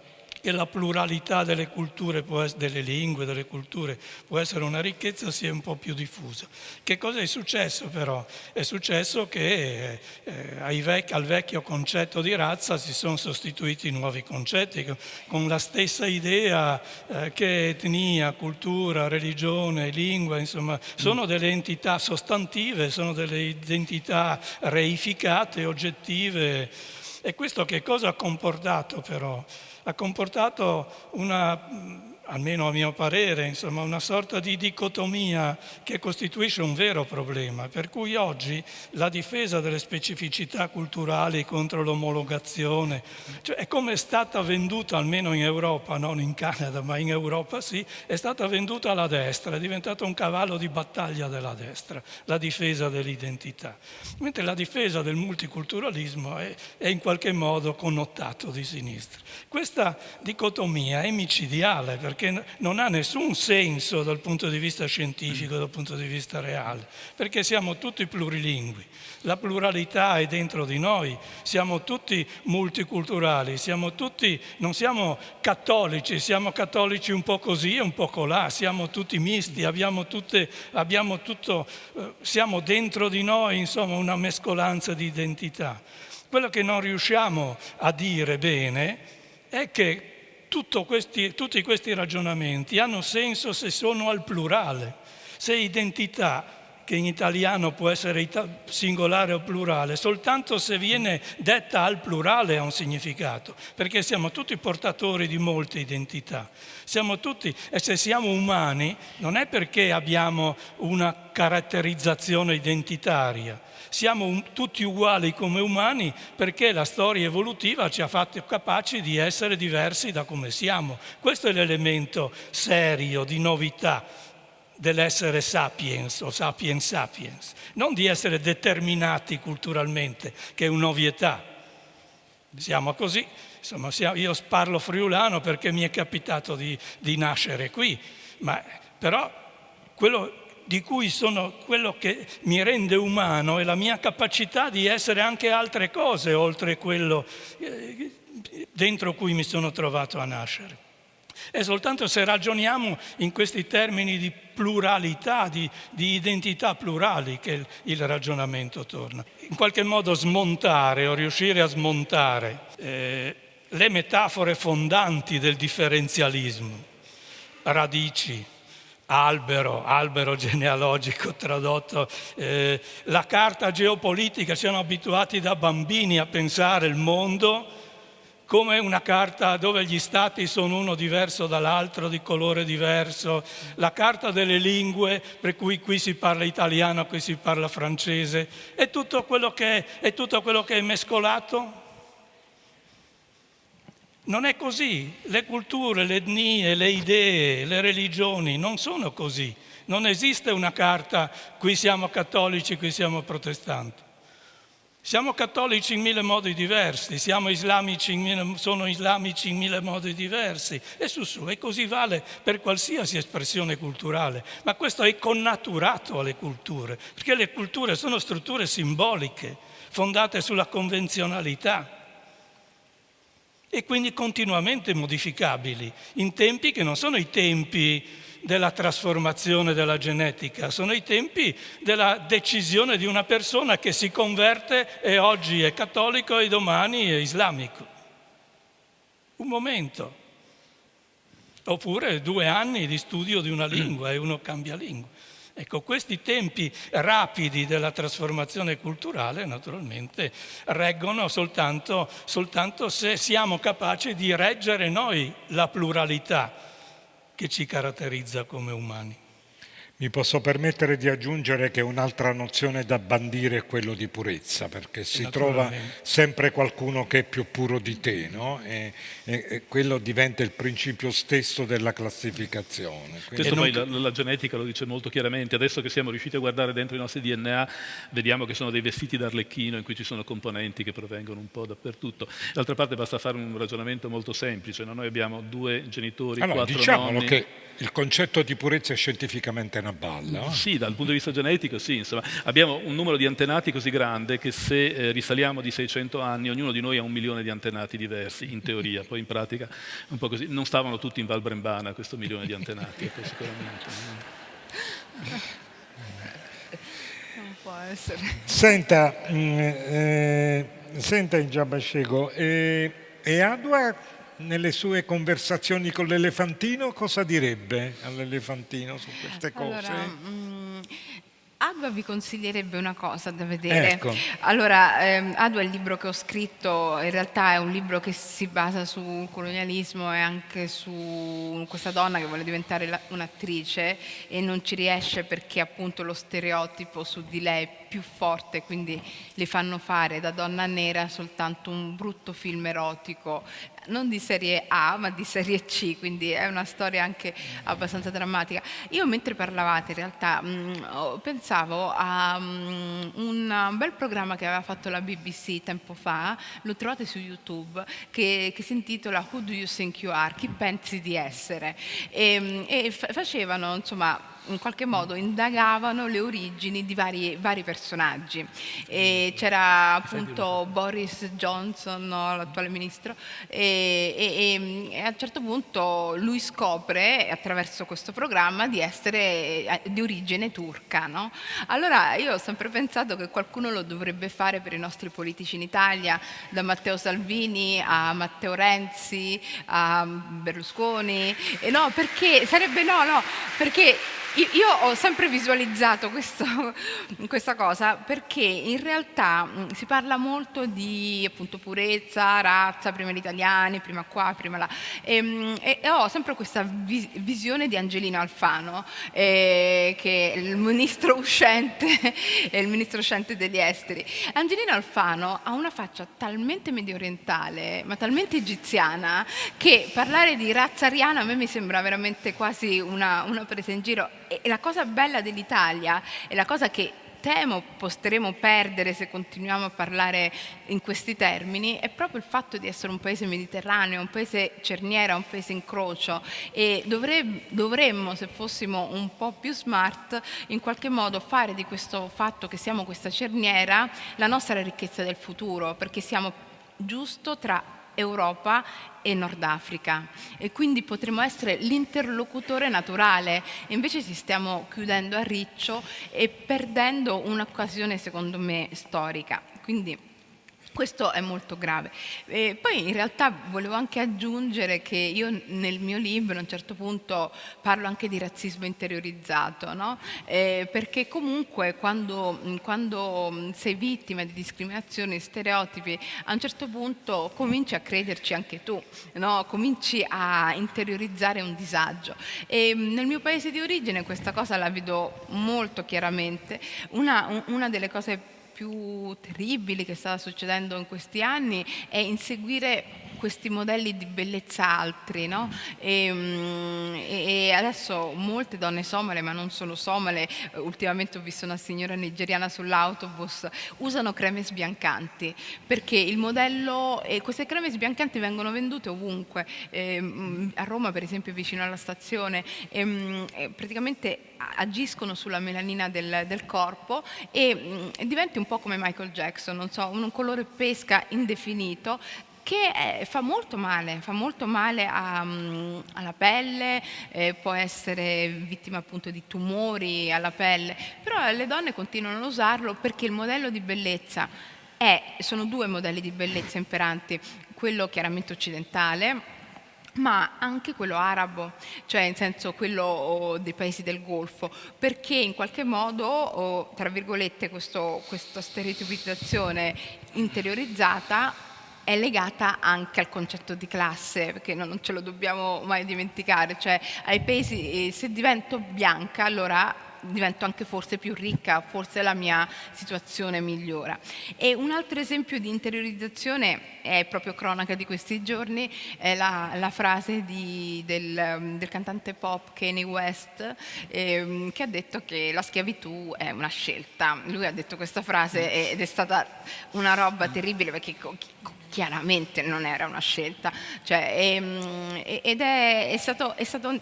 che la pluralità delle culture, delle lingue, delle culture, può essere una ricchezza, si è un po' più diffusa. Che cosa è successo però? È successo che al vecchio concetto di razza si sono sostituiti nuovi concetti, con la stessa idea che etnia, cultura, religione, lingua, insomma, sono delle entità sostantive, sono delle identità reificate, oggettive. E questo che cosa ha comportato però? Ha comportato almeno a mio parere, insomma, una sorta di dicotomia che costituisce un vero problema, per cui oggi la difesa delle specificità culturali contro l'omologazione, cioè è come è stata venduta, almeno in Europa, non in Canada, ma in Europa sì, è stata venduta alla destra, è diventato un cavallo di battaglia della destra, la difesa dell'identità, mentre la difesa del multiculturalismo è in qualche modo connotato di sinistra. Questa dicotomia è micidiale perché non ha nessun senso dal punto di vista scientifico, dal punto di vista reale, perché siamo tutti plurilingui, la pluralità è dentro di noi, siamo tutti multiculturali, non siamo cattolici un po' così e un po' colà, siamo tutti misti, siamo dentro di noi, insomma, una mescolanza di identità. Quello che non riusciamo a dire bene è che tutti questi ragionamenti hanno senso se sono al plurale, se identità, che in italiano può essere singolare o plurale, soltanto se viene detta al plurale ha un significato, perché siamo tutti portatori di molte identità. E se siamo umani non è perché abbiamo una caratterizzazione identitaria, siamo tutti uguali come umani perché la storia evolutiva ci ha fatto capaci di essere diversi da come siamo. Questo è l'elemento serio di novità dell'essere sapiens o sapiens sapiens, non di essere determinati culturalmente, che è un'ovvietà. Siamo così, insomma, io parlo friulano perché mi è capitato di nascere qui, però quello che mi rende umano è la mia capacità di essere anche altre cose oltre quello dentro cui mi sono trovato a nascere. È soltanto se ragioniamo in questi termini di pluralità, di identità plurali, che il ragionamento torna. In qualche modo smontare o riuscire a smontare le metafore fondanti del differenzialismo, radici, albero genealogico tradotto, la carta geopolitica. Siamo abituati da bambini a pensare il mondo come una carta dove gli stati sono uno diverso dall'altro, di colore diverso, la carta delle lingue, per cui qui si parla italiano, qui si parla francese, è tutto quello che è mescolato. Non è così, le culture, le etnie, le idee, le religioni non sono così, non esiste una carta, qui siamo cattolici, qui siamo protestanti. Siamo cattolici in mille modi diversi, sono islamici in mille modi diversi e così vale per qualsiasi espressione culturale. Ma questo è connaturato alle culture, perché le culture sono strutture simboliche, fondate sulla convenzionalità e quindi continuamente modificabili, in tempi che non sono i tempi della trasformazione della genetica, sono i tempi della decisione di una persona che si converte e oggi è cattolico e domani è islamico. Un momento. Oppure 2 anni di studio di una lingua e uno cambia lingua. Ecco, questi tempi rapidi della trasformazione culturale naturalmente reggono soltanto se siamo capaci di reggere noi la pluralità che ci caratterizza come umani. Mi posso permettere di aggiungere che un'altra nozione da bandire è quello di purezza, perché si trova sempre qualcuno che è più puro di te, no? E quello diventa il principio stesso della classificazione. Questo poi la genetica lo dice molto chiaramente. Adesso che siamo riusciti a guardare dentro i nostri DNA, vediamo che sono dei vestiti d'arlecchino in cui ci sono componenti che provengono un po' dappertutto. D'altra parte basta fare un ragionamento molto semplice, no? Noi abbiamo 2 genitori, 4 diciamolo nonni. Che il concetto di purezza è scientificamente una balla. Sì, dal punto di vista genetico sì, insomma, abbiamo un numero di antenati così grande che se risaliamo di 600 anni, ognuno di noi ha 1 milione di antenati diversi, in teoria, poi in pratica un po' così. Non stavano tutti in Val Brembana questo 1 milione di antenati, ecco, sicuramente. Non può essere. Senta Ijab Ashego, e Adua nelle sue conversazioni con l'elefantino cosa direbbe all'elefantino su queste cose? Adua vi consiglierebbe una cosa da vedere. Ecco. Allora, Adua, il libro che ho scritto, in realtà è un libro che si basa sul colonialismo e anche su questa donna che vuole diventare un'attrice e non ci riesce perché appunto lo stereotipo su di lei è più forte, quindi le fanno fare da donna nera soltanto un brutto film erotico, non di serie A ma di serie C, quindi è una storia anche abbastanza drammatica. Io mentre parlavate in realtà pensavo a un bel programma che aveva fatto la BBC tempo fa, lo trovate su YouTube, che si intitola Who Do You Think You Are? Chi pensi di essere? E facevano, insomma, in qualche modo indagavano le origini di vari personaggi. E c'era appunto Boris Johnson, no, l'attuale ministro, e a un certo punto lui scopre attraverso questo programma di essere di origine turca, no? Allora io ho sempre pensato che qualcuno lo dovrebbe fare per i nostri politici in Italia, da Matteo Salvini a Matteo Renzi a Berlusconi, e no, perché sarebbe perché io ho sempre visualizzato questa cosa, perché in realtà si parla molto di appunto purezza, razza, prima gli italiani, prima qua, prima là, e ho sempre questa visione di Angelino Alfano, che è il ministro uscente e il ministro uscente degli esteri. Angelino Alfano ha una faccia talmente mediorientale, ma talmente egiziana, che parlare di razza ariana a me mi sembra veramente quasi una presa in giro. E la cosa bella dell'Italia, e la cosa che temo potremo perdere se continuiamo a parlare in questi termini, è proprio il fatto di essere un paese mediterraneo, un paese cerniera, un paese incrocio, e dovremmo, se fossimo un po' più smart, in qualche modo fare di questo fatto che siamo questa cerniera la nostra ricchezza del futuro, perché siamo giusto tra Europa e Nord Africa, e quindi potremo essere l'interlocutore naturale, e invece ci stiamo chiudendo a riccio e perdendo un'occasione secondo me storica. Quindi questo è molto grave. Poi in realtà volevo anche aggiungere che io nel mio libro a un certo punto parlo anche di razzismo interiorizzato, no? Perché comunque quando sei vittima di discriminazioni, stereotipi, a un certo punto cominci a crederci anche tu, no? Cominci a interiorizzare un disagio. E nel mio paese di origine questa cosa la vedo molto chiaramente. Una delle cose più terribili che sta succedendo in questi anni è inseguire questi modelli di bellezza altri, no? E adesso molte donne somale, ma non solo somale, ultimamente ho visto una signora nigeriana sull'autobus, usano creme sbiancanti, perché il modello, e queste creme sbiancanti vengono vendute ovunque, a Roma per esempio vicino alla stazione, praticamente agiscono sulla melanina del corpo e diventi un po' come Michael Jackson, non so, un colore pesca indefinito. che fa molto male alla pelle, può essere vittima appunto di tumori alla pelle, però le donne continuano a usarlo perché il modello di bellezza sono due modelli di bellezza imperanti, quello chiaramente occidentale, ma anche quello arabo, cioè in senso quello dei paesi del Golfo, perché in qualche modo, tra virgolette, questa stereotipizzazione interiorizzata è legata anche al concetto di classe, perché non ce lo dobbiamo mai dimenticare, cioè ai paesi, se divento bianca allora divento anche forse più ricca, forse la mia situazione migliora. E un altro esempio di interiorizzazione è proprio cronaca di questi giorni, è la frase del cantante pop Kanye West, che ha detto che la schiavitù è una scelta. Lui ha detto questa frase ed è stata una roba terribile, perché chiaramente non era una scelta, cioè, ed è stato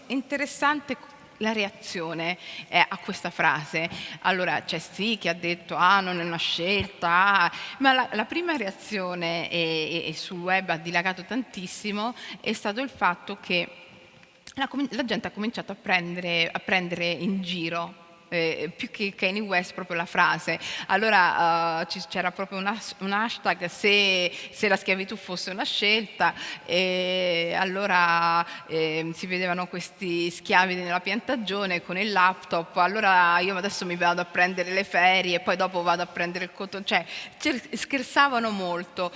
interessante la reazione a questa frase. Allora c'è sì chi ha detto non è una scelta, ma la prima reazione, e sul web ha dilagato tantissimo, è stato il fatto che la gente ha cominciato a prendere in giro, più che Kanye West, proprio la frase. Allora c'era proprio un hashtag se la schiavitù fosse una scelta, e allora si vedevano questi schiavi nella piantagione con il laptop, allora io adesso mi vado a prendere le ferie e poi dopo vado a prendere il cotone, cioè scherzavano molto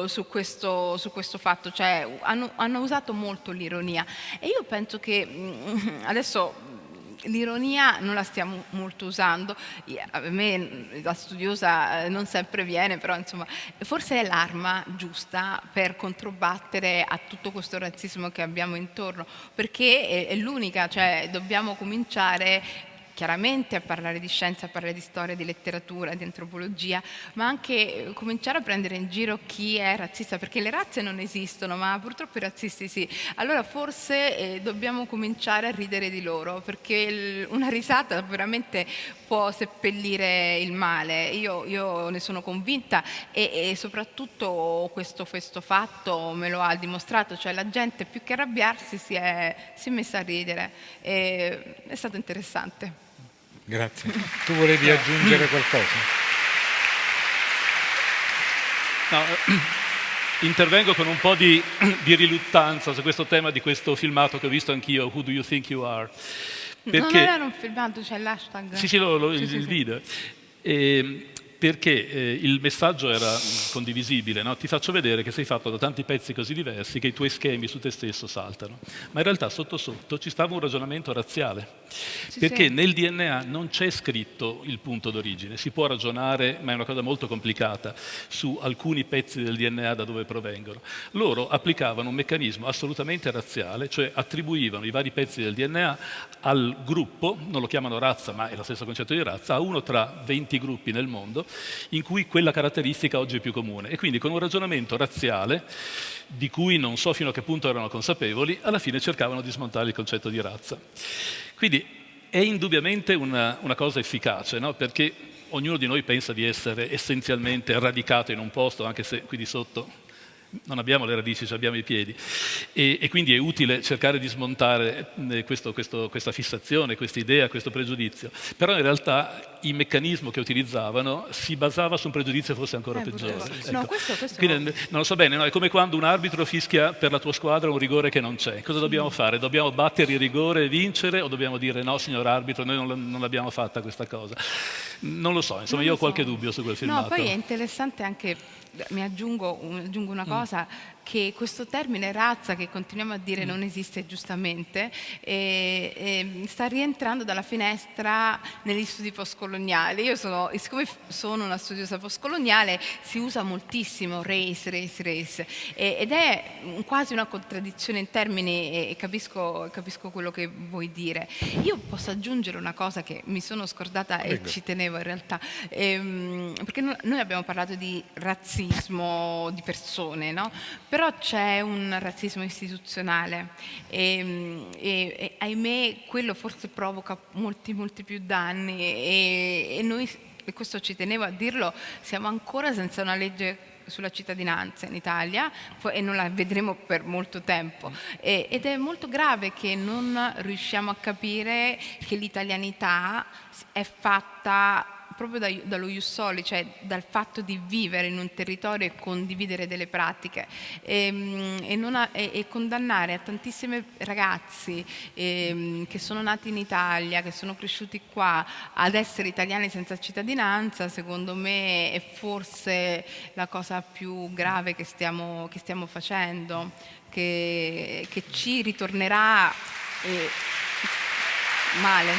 su questo fatto, cioè hanno usato molto l'ironia, e io penso che adesso l'ironia non la stiamo molto usando. A me da studiosa non sempre viene, però insomma forse è l'arma giusta per controbattere a tutto questo razzismo che abbiamo intorno, perché è l'unica, cioè dobbiamo cominciare chiaramente a parlare di scienza, a parlare di storia, di letteratura, di antropologia, ma anche cominciare a prendere in giro chi è razzista, perché le razze non esistono, ma purtroppo i razzisti sì. Allora forse dobbiamo cominciare a ridere di loro, perché una risata veramente può seppellire il male. Io ne sono convinta, e soprattutto questo fatto me lo ha dimostrato, cioè la gente più che arrabbiarsi si è messa a ridere, è stato interessante. Grazie. Tu volevi aggiungere qualcosa? No, intervengo con un po' di riluttanza su questo tema di questo filmato che ho visto anch'io, Who Do You Think You Are? Perché non era un filmato, c'è l'hashtag. Sì, il video. Perché il messaggio era condivisibile, no? Ti faccio vedere che sei fatto da tanti pezzi così diversi che i tuoi schemi su te stesso saltano. Ma in realtà sotto sotto ci stava un ragionamento razziale, perché nel DNA non c'è scritto il punto d'origine. Si può ragionare, ma è una cosa molto complicata, su alcuni pezzi del DNA da dove provengono. Loro applicavano un meccanismo assolutamente razziale, cioè attribuivano i vari pezzi del DNA al gruppo, non lo chiamano razza, ma è lo stesso concetto di razza, a uno tra 20 gruppi nel mondo, in cui quella caratteristica oggi è più comune. E quindi con un ragionamento razziale, di cui non so fino a che punto erano consapevoli, alla fine cercavano di smontare il concetto di razza. Quindi è indubbiamente una cosa efficace, no? Perché ognuno di noi pensa di essere essenzialmente radicato in un posto, anche se qui di sotto non abbiamo le radici, abbiamo i piedi, e quindi è utile cercare di smontare questa fissazione, questa idea, questo pregiudizio. Però in realtà il meccanismo che utilizzavano si basava su un pregiudizio forse ancora peggiore. Ecco. No, questo Quindi, non lo so bene, no? È come quando un arbitro fischia per la tua squadra un rigore che non c'è. Cosa dobbiamo fare? Dobbiamo battere il rigore e vincere, o dobbiamo dire no, signor arbitro, noi non l'abbiamo fatta questa cosa? Non lo so, insomma, io ho qualche dubbio su quel filmato. No, poi è interessante anche, mi aggiungo una cosa, che questo termine razza, che continuiamo a dire non esiste giustamente, sta rientrando dalla finestra negli studi postcoloniali. Io siccome sono una studiosa postcoloniale, si usa moltissimo race, ed è quasi una contraddizione in termini, e capisco quello che vuoi dire. Io posso aggiungere una cosa che mi sono scordata e ci tenevo in realtà, perché noi abbiamo parlato di razzismo di persone, no? Però c'è un razzismo istituzionale e ahimè quello forse provoca molti più danni, e noi, e questo ci tenevo a dirlo, siamo ancora senza una legge sulla cittadinanza in Italia e non la vedremo per molto tempo. Ed è molto grave che non riusciamo a capire che l'italianità è fatta proprio dallo ius soli, cioè dal fatto di vivere in un territorio e condividere delle pratiche e condannare a tantissimi ragazzi che sono nati in Italia, che sono cresciuti qua, ad essere italiani senza cittadinanza, secondo me è forse la cosa più grave che stiamo facendo, che ci ritornerà male.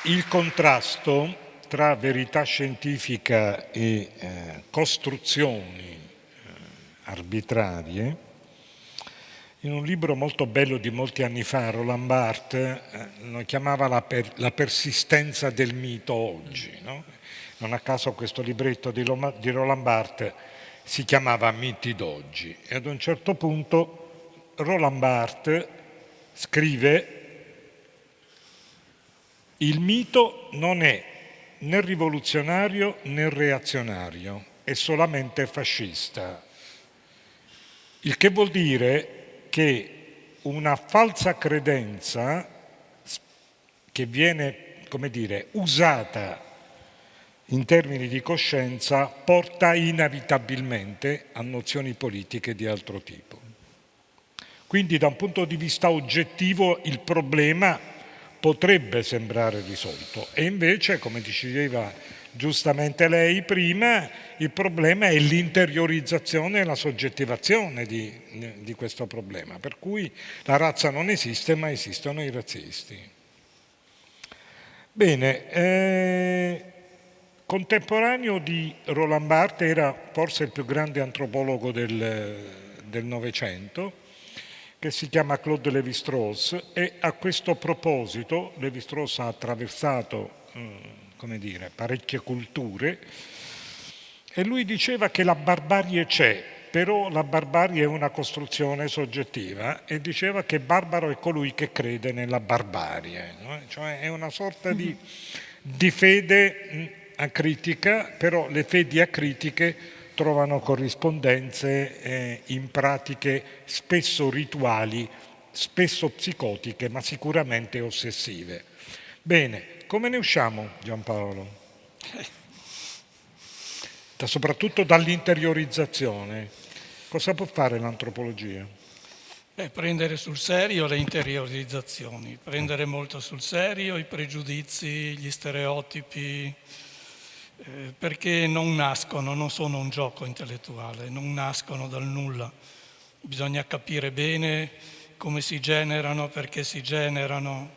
Il contrasto tra verità scientifica e costruzioni arbitrarie, in un libro molto bello di molti anni fa, Roland Barthes lo chiamava la persistenza del mito oggi, no? Non a caso questo libretto di Roland Barthes si chiamava Miti d'oggi, e ad un certo punto Roland Barthes scrive: il mito non è né rivoluzionario né reazionario, è solamente fascista. Il che vuol dire che una falsa credenza che viene, come dire, usata in termini di coscienza porta inevitabilmente a nozioni politiche di altro tipo. Quindi da un punto di vista oggettivo il problema potrebbe sembrare risolto, e invece, come diceva giustamente lei prima, il problema è l'interiorizzazione e la soggettivazione di questo problema, per cui la razza non esiste, ma esistono i razzisti. Bene, contemporaneo di Roland Barthes era forse il più grande antropologo del Novecento, che si chiama Claude Lévi-Strauss, e a questo proposito Lévi-Strauss ha attraversato parecchie culture, e lui diceva che la barbarie c'è, però la barbarie è una costruzione soggettiva, e diceva che barbaro è colui che crede nella barbarie, no? Cioè è una sorta di fede acritica, però le fedi acritiche trovano corrispondenze in pratiche spesso rituali, spesso psicotiche, ma sicuramente ossessive. Bene, come ne usciamo, Giampaolo? Soprattutto dall'interiorizzazione. Cosa può fare l'antropologia? Prendere sul serio le interiorizzazioni, prendere molto sul serio i pregiudizi, gli stereotipi, perché non sono un gioco intellettuale, non nascono dal nulla. Bisogna capire bene come si generano, perché si generano,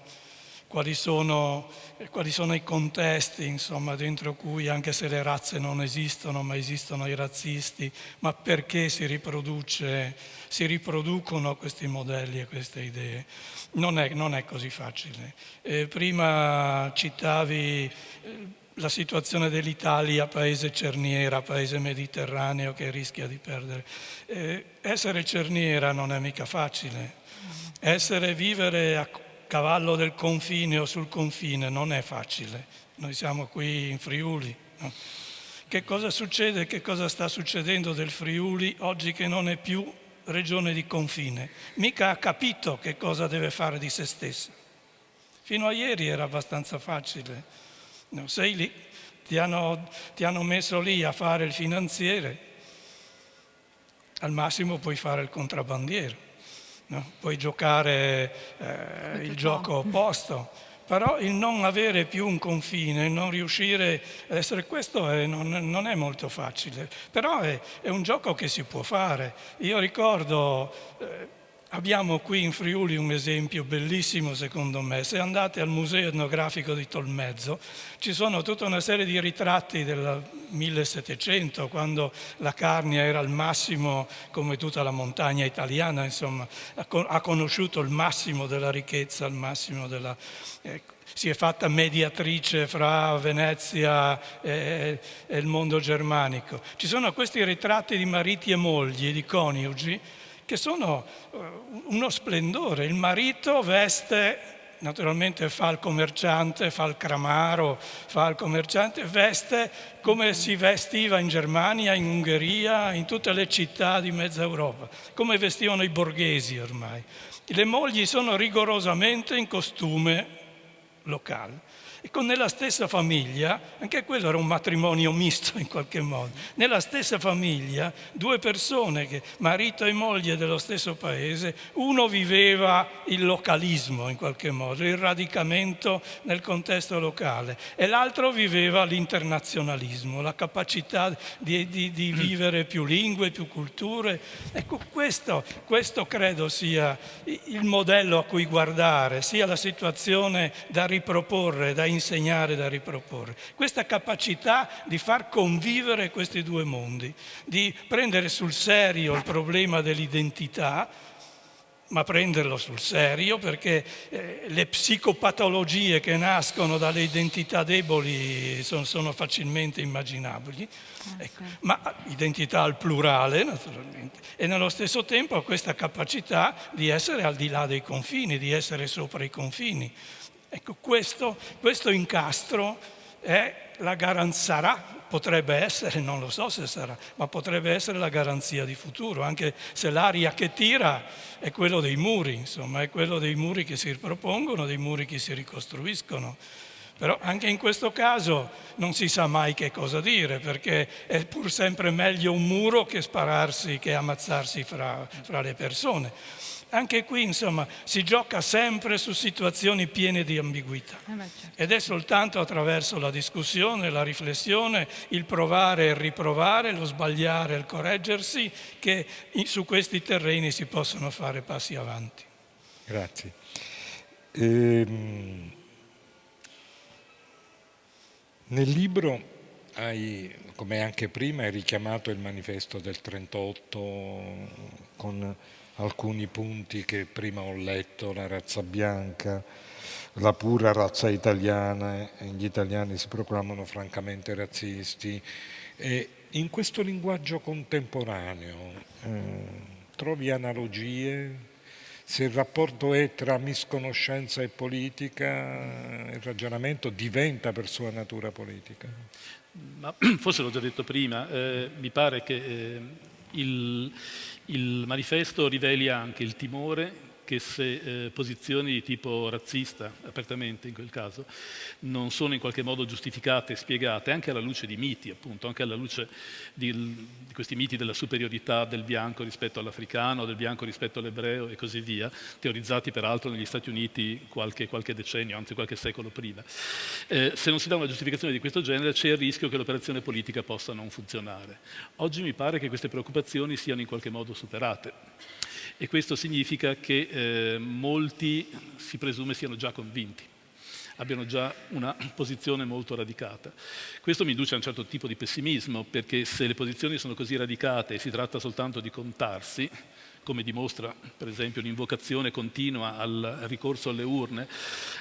quali sono i contesti, insomma, dentro cui, anche se le razze non esistono, ma esistono i razzisti, ma perché si riproducono questi modelli e queste idee. Non è così facile. Prima citavi la situazione dell'Italia, paese cerniera, paese mediterraneo che rischia di perdere. Essere cerniera non è mica facile. Vivere a cavallo del confine o sul confine non è facile. Noi siamo qui in Friuli. No? Che cosa succede? Che cosa sta succedendo del Friuli oggi che non è più regione di confine? Mica ha capito che cosa deve fare di se stessa. Fino a ieri era abbastanza facile. No, sei lì, ti hanno messo lì a fare il finanziere, al massimo puoi fare il contrabbandiere, no? Puoi giocare il gioco opposto, però il non avere più un confine, il non riuscire ad essere questo non è molto facile, però è un gioco che si può fare. Io ricordo... Abbiamo qui in Friuli un esempio bellissimo secondo me. Se andate al Museo etnografico di Tolmezzo ci sono tutta una serie di ritratti del 1700, quando la Carnia era al massimo, come tutta la montagna italiana, insomma, ha conosciuto il massimo della ricchezza, il massimo della... si è fatta mediatrice fra Venezia e il mondo germanico. Ci sono questi ritratti di mariti e mogli, di coniugi, che sono uno splendore. Il marito veste, naturalmente fa il commerciante, fa il cramaro, fa il commerciante, veste come si vestiva in Germania, in Ungheria, in tutte le città di mezza Europa, come vestivano i borghesi ormai. Le mogli sono rigorosamente in costume locale. E nella stessa famiglia, anche quello era un matrimonio misto in qualche modo, nella stessa famiglia due persone, marito e moglie dello stesso paese, uno viveva il localismo in qualche modo, il radicamento nel contesto locale, e l'altro viveva l'internazionalismo, la capacità di vivere più lingue, più culture. Ecco, questo credo sia il modello a cui guardare, sia la situazione da riproporre, da insegnare, da riproporre. Questa capacità di far convivere questi due mondi, di prendere sul serio il problema dell'identità, ma prenderlo sul serio, perché le psicopatologie che nascono dalle identità deboli sono facilmente immaginabili, ecco. Ma identità al plurale naturalmente, e nello stesso tempo ha questa capacità di essere al di là dei confini, di essere sopra i confini. Ecco, questo incastro è la garanzia, potrebbe essere, non lo so se sarà, ma potrebbe essere la garanzia di futuro, anche se l'aria che tira è quello dei muri, insomma, è quello dei muri che si ripropongono, dei muri che si ricostruiscono. Però anche in questo caso non si sa mai che cosa dire, perché è pur sempre meglio un muro che spararsi, che ammazzarsi fra le persone. Anche qui, insomma, si gioca sempre su situazioni piene di ambiguità. Ed è soltanto attraverso la discussione, la riflessione, il provare e il riprovare, lo sbagliare e il correggersi, che su questi terreni si possono fare passi avanti. Grazie. Nel libro hai, come anche prima, hai richiamato il manifesto del 38 con alcuni punti che prima ho letto: la razza bianca, la pura razza italiana, e gli italiani si proclamano francamente razzisti. E in questo linguaggio contemporaneo trovi analogie? Se il rapporto è tra misconoscenza e politica, il ragionamento diventa per sua natura politica? Ma forse l'ho già detto prima, mi pare che il manifesto riveli anche il timore che se posizioni di tipo razzista, apertamente in quel caso, non sono in qualche modo giustificate e spiegate, anche alla luce di miti, appunto, anche alla luce di questi miti della superiorità del bianco rispetto all'africano, del bianco rispetto all'ebreo e così via, teorizzati peraltro negli Stati Uniti qualche decennio, anzi qualche secolo prima. Se non si dà una giustificazione di questo genere, c'è il rischio che l'operazione politica possa non funzionare. Oggi mi pare che queste preoccupazioni siano in qualche modo superate. E questo significa che molti, si presume, siano già convinti, abbiano già una posizione molto radicata. Questo mi induce a un certo tipo di pessimismo, perché se le posizioni sono così radicate e si tratta soltanto di contarsi, come dimostra per esempio l'invocazione continua al ricorso alle urne,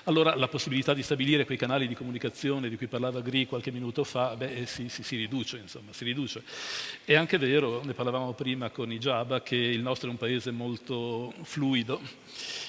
allora la possibilità di stabilire quei canali di comunicazione di cui parlava Gri qualche minuto fa, si riduce, insomma, si riduce. È anche vero, ne parlavamo prima con Ijaba, che il nostro è un paese molto fluido,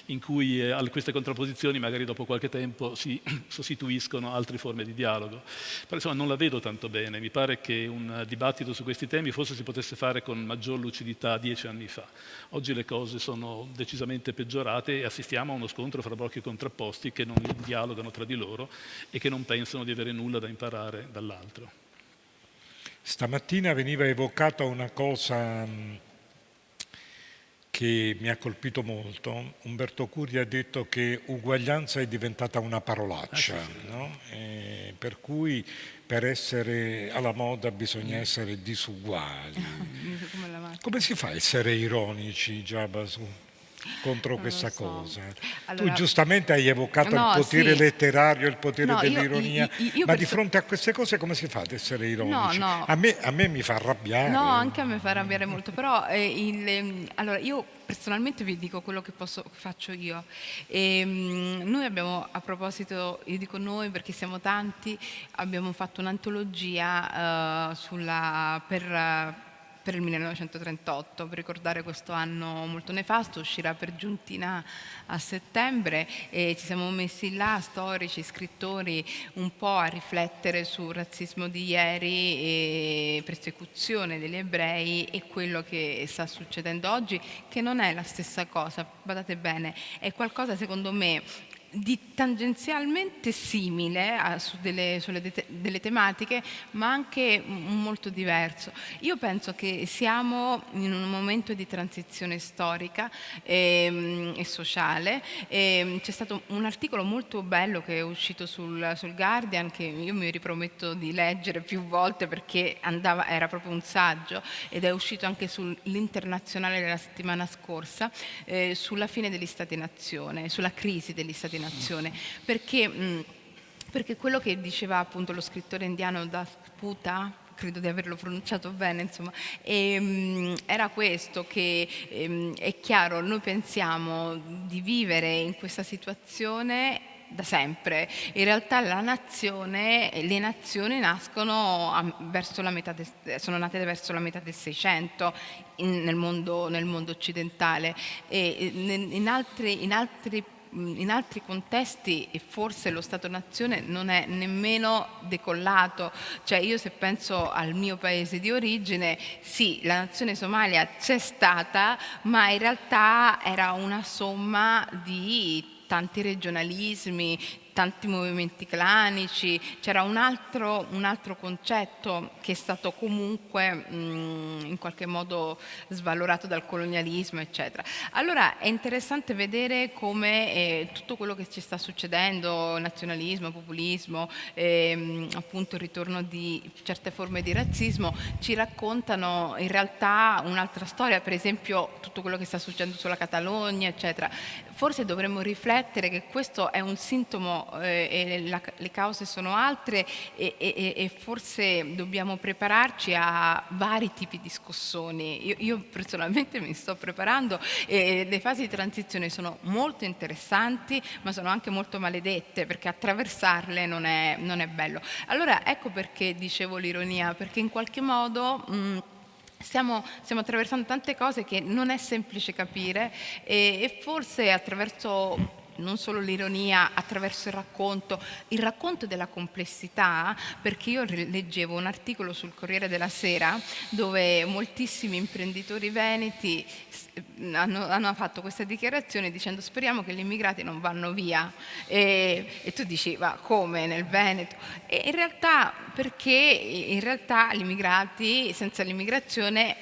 in cui a queste contrapposizioni magari dopo qualche tempo si sostituiscono altre forme di dialogo. Però insomma non la vedo tanto bene, mi pare che un dibattito su questi temi forse si potesse fare con maggior lucidità 10 anni fa. Oggi le cose sono decisamente peggiorate e assistiamo a uno scontro fra blocchi contrapposti che non dialogano tra di loro e che non pensano di avere nulla da imparare dall'altro. Stamattina veniva evocata una cosa che mi ha colpito molto. Umberto Curri ha detto che uguaglianza è diventata una parolaccia, no? Per cui per essere alla moda bisogna essere disuguali. Come si fa a essere ironici, Giaba, contro questa cosa? Allora, tu giustamente hai evocato il potere letterario, il potere dell'ironia, ma di fronte a queste cose come si fa ad essere ironici? A me mi fa arrabbiare. No, anche a me fa arrabbiare molto, però allora io personalmente vi dico quello che faccio io. Noi abbiamo, a proposito, io dico noi perché siamo tanti, abbiamo fatto un'antologia per il 1938, per ricordare questo anno molto nefasto. Uscirà per Giuntina a settembre e ci siamo messi là, storici, scrittori, un po' a riflettere sul razzismo di ieri e persecuzione degli ebrei e quello che sta succedendo oggi, che non è la stessa cosa, badate bene, è qualcosa secondo me di tangenzialmente simile su delle tematiche, ma anche molto diverso. Io penso che siamo in un momento di transizione storica e sociale. C'è stato un articolo molto bello che è uscito sul Guardian, che io mi riprometto di leggere più volte perché era proprio un saggio, ed è uscito anche sull'Internazionale della settimana scorsa, sulla fine degli Stati-nazione, sulla crisi degli Stati-nazione, perché quello che diceva appunto lo scrittore indiano Das Gupta, credo di averlo pronunciato bene, insomma, era questo, che è chiaro, noi pensiamo di vivere in questa situazione da sempre. In realtà le nazioni nascono sono nate verso la metà del 600 nel mondo occidentale, e in altri contesti e forse lo Stato-nazione non è nemmeno decollato. Cioè, io se penso al mio paese di origine, sì, la nazione Somalia c'è stata, ma in realtà era una somma di tanti regionalismi, tanti movimenti clanici. C'era un altro concetto che è stato comunque in qualche modo svalorato dal colonialismo, eccetera. Allora è interessante vedere come tutto quello che ci sta succedendo, nazionalismo, populismo, appunto il ritorno di certe forme di razzismo, ci raccontano in realtà un'altra storia. Per esempio tutto quello che sta succedendo sulla Catalogna, eccetera. Forse dovremmo riflettere che questo è un sintomo e le cause sono altre, e forse dobbiamo prepararci a vari tipi di scossoni. Io personalmente mi sto preparando, e le fasi di transizione sono molto interessanti, ma sono anche molto maledette, perché attraversarle non è bello. Allora ecco perché dicevo l'ironia, perché in qualche modo stiamo attraversando tante cose che non è semplice capire, e forse attraverso non solo l'ironia, attraverso il racconto della complessità, perché io leggevo un articolo sul Corriere della Sera dove moltissimi imprenditori veneti hanno fatto questa dichiarazione dicendo: speriamo che gli immigrati non vanno via, e tu dici: ma come, nel Veneto? E in realtà, perché in realtà gli immigrati, senza l'immigrazione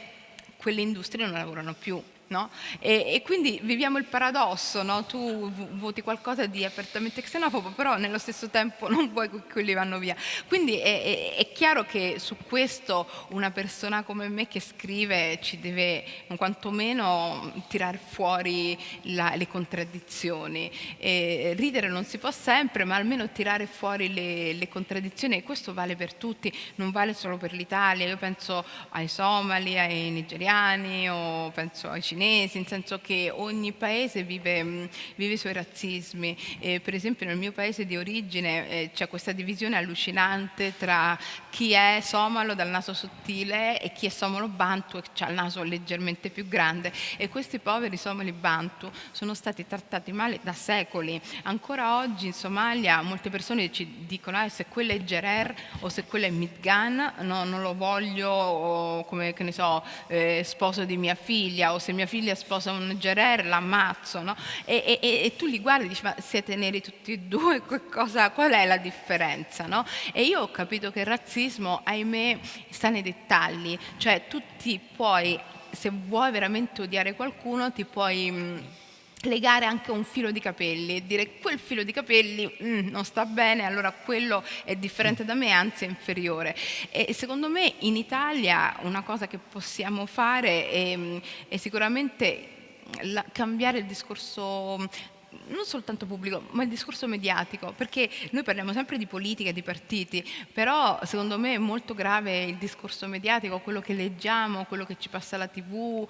quelle industrie non lavorano più. No? E quindi viviamo il paradosso, no? Tu voti qualcosa di apertamente xenofobo, però nello stesso tempo non vuoi che quelli vanno via. Quindi è chiaro che su questo una persona come me che scrive ci deve quantomeno tirare fuori le contraddizioni. Ridere non si può sempre, ma almeno tirare fuori le contraddizioni, e questo vale per tutti, non vale solo per l'Italia. Io penso ai somali, ai nigeriani, o penso ai cinesi, in senso che ogni paese vive i suoi razzismi. Per esempio nel mio paese di origine c'è questa divisione allucinante tra chi è somalo dal naso sottile e chi è somalo bantu e ha il naso leggermente più grande, e questi poveri somali bantu sono stati trattati male da secoli. Ancora oggi in Somalia molte persone ci dicono: se quello è Gerer o se quello è Midgan, no, non lo voglio come, che ne so, sposo di mia figlia, o se mia figlia sposa un Gerer l'ammazzo, no? E tu li guardi e dici: ma siete neri tutti e due, qual è la differenza, no? E io ho capito che il razzismo, ahimè, sta nei dettagli. Cioè tu ti puoi, se vuoi veramente odiare qualcuno, ti puoi legare anche un filo di capelli e dire: quel filo di capelli non sta bene, allora quello è differente da me, anzi è inferiore. E secondo me in Italia una cosa che possiamo fare è sicuramente cambiare il discorso non soltanto pubblico, ma il discorso mediatico, perché noi parliamo sempre di politica e di partiti, però secondo me è molto grave il discorso mediatico, quello che leggiamo, quello che ci passa alla TV,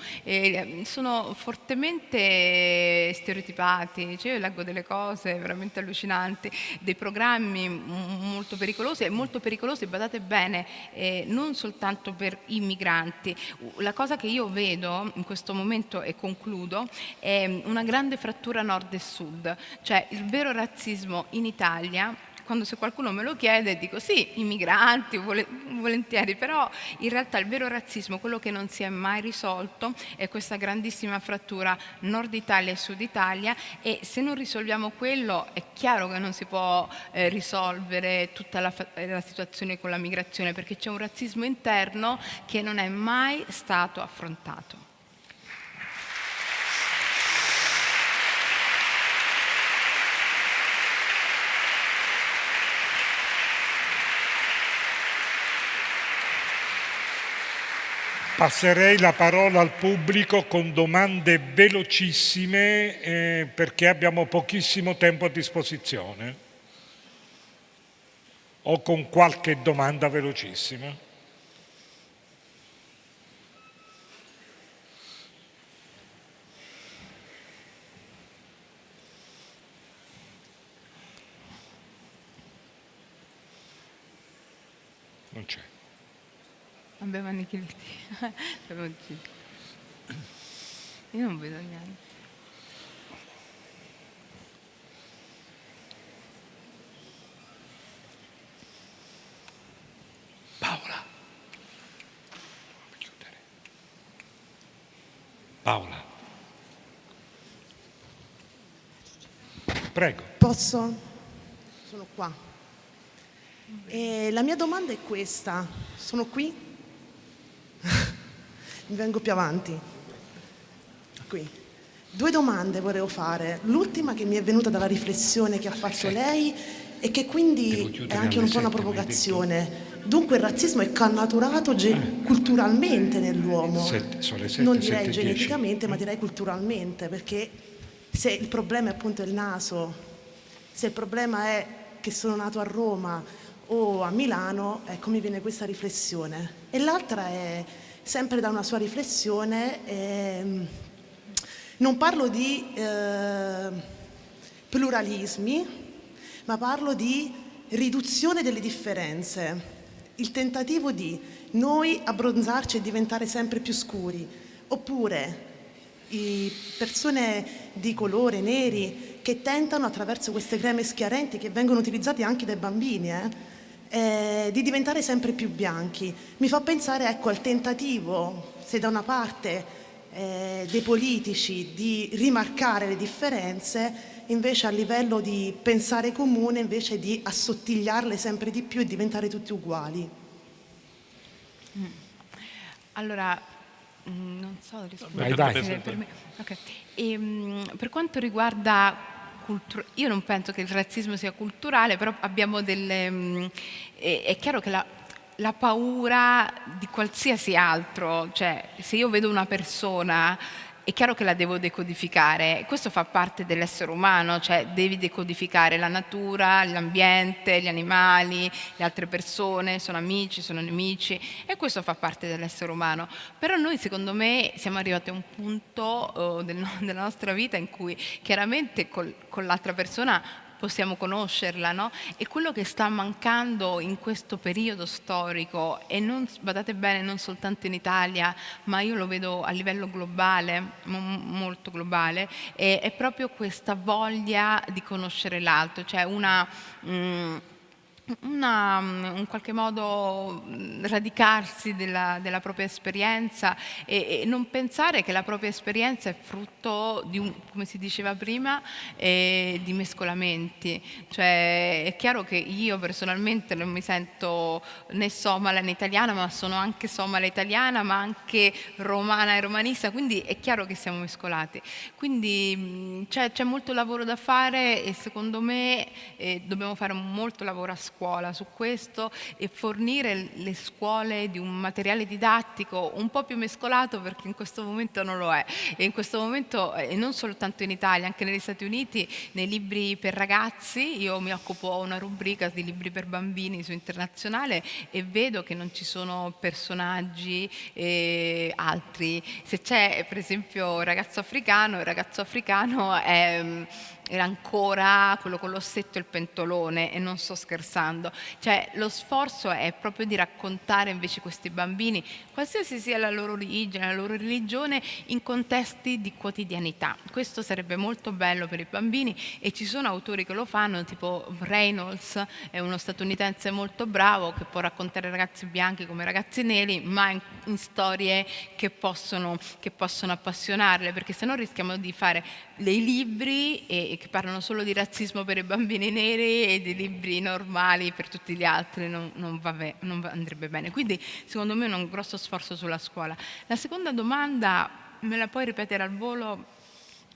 sono fortemente stereotipati, cioè io leggo delle cose veramente allucinanti, dei programmi molto pericolosi, badate bene, non soltanto per i migranti. La cosa che io vedo in questo momento, e concludo, è una grande frattura nord e sud, cioè il vero razzismo in Italia. Quando se qualcuno me lo chiede dico sì, i migranti, volentieri, però in realtà il vero razzismo, quello che non si è mai risolto, è questa grandissima frattura Nord Italia e Sud Italia, e se non risolviamo quello è chiaro che non si può risolvere tutta la situazione con la migrazione, perché c'è un razzismo interno che non è mai stato affrontato. Passerei la parola al pubblico con domande velocissime perché abbiamo pochissimo tempo a disposizione. O con qualche domanda velocissima. Non c'è. Abbiamo annichiliti. Io non vedo niente. Paola. Paola. Prego. Posso? Sono qua. E la mia domanda è questa. Sono qui? Mi vengo più avanti. Qui. 2 domande volevo fare. L'ultima che mi è venuta dalla riflessione che ha fatto lei e che quindi è anche un po' una provocazione. Dunque il razzismo è connaturato culturalmente nell'uomo. Non direi geneticamente, ma direi culturalmente, perché se il problema è appunto il naso, se il problema è che sono nato a Roma o a Milano, ecco, mi viene questa riflessione. E l'altra è sempre da una sua riflessione, non parlo di pluralismi, ma parlo di riduzione delle differenze, il tentativo di noi abbronzarci e diventare sempre più scuri, oppure persone di colore, neri, che tentano attraverso queste creme schiarenti che vengono utilizzate anche dai bambini, di diventare sempre più bianchi. Mi fa pensare, ecco, al tentativo, se da una parte dei politici di rimarcare le differenze, invece a livello di pensare comune, invece di assottigliarle sempre di più e diventare tutti uguali. Allora, non so Vai. per me. Okay. Per quanto riguarda io non penso che il razzismo sia culturale, però abbiamo delle... è chiaro che la paura di qualsiasi altro, cioè se io vedo una persona è chiaro che la devo decodificare, questo fa parte dell'essere umano, cioè devi decodificare la natura, l'ambiente, gli animali, le altre persone, sono amici, sono nemici, e questo fa parte dell'essere umano. Però noi, secondo me, siamo arrivati a un punto della nostra vita in cui chiaramente con l'altra persona possiamo conoscerla, no? E quello che sta mancando in questo periodo storico, e non, badate bene, non soltanto in Italia, ma io lo vedo a livello globale, molto globale, è proprio questa voglia di conoscere l'altro, cioè in qualche modo radicarsi della propria esperienza e non pensare che la propria esperienza è frutto di come si diceva prima, di mescolamenti. Cioè è chiaro che io personalmente non mi sento né somala né italiana, ma sono anche somala italiana, ma anche romana e romanista, quindi è chiaro che siamo mescolati. Quindi c'è molto lavoro da fare, e secondo me dobbiamo fare molto lavoro a scuola scuola su questo e fornire le scuole di un materiale didattico un po' più mescolato, perché in questo momento non lo è. E in questo momento, e non soltanto in Italia, anche negli Stati Uniti, nei libri per ragazzi, io mi occupo una rubrica di libri per bambini su Internazionale e vedo che non ci sono personaggi altri. Se c'è per esempio il ragazzo africano era ancora quello con l'ossetto e il pentolone, e non sto scherzando. Cioè, lo sforzo è proprio di raccontare invece questi bambini, qualsiasi sia la loro origine, la loro religione, in contesti di quotidianità. Questo sarebbe molto bello per i bambini e ci sono autori che lo fanno, tipo Reynolds è uno statunitense molto bravo che può raccontare ragazzi bianchi come ragazzi neri, ma in storie che possono appassionarle, perché sennò rischiamo di fare dei libri che parlano solo di razzismo per i bambini neri e di libri normali per tutti gli altri, non andrebbe bene. Quindi secondo me è un grosso sforzo sulla scuola. La seconda domanda, me la puoi ripetere al volo?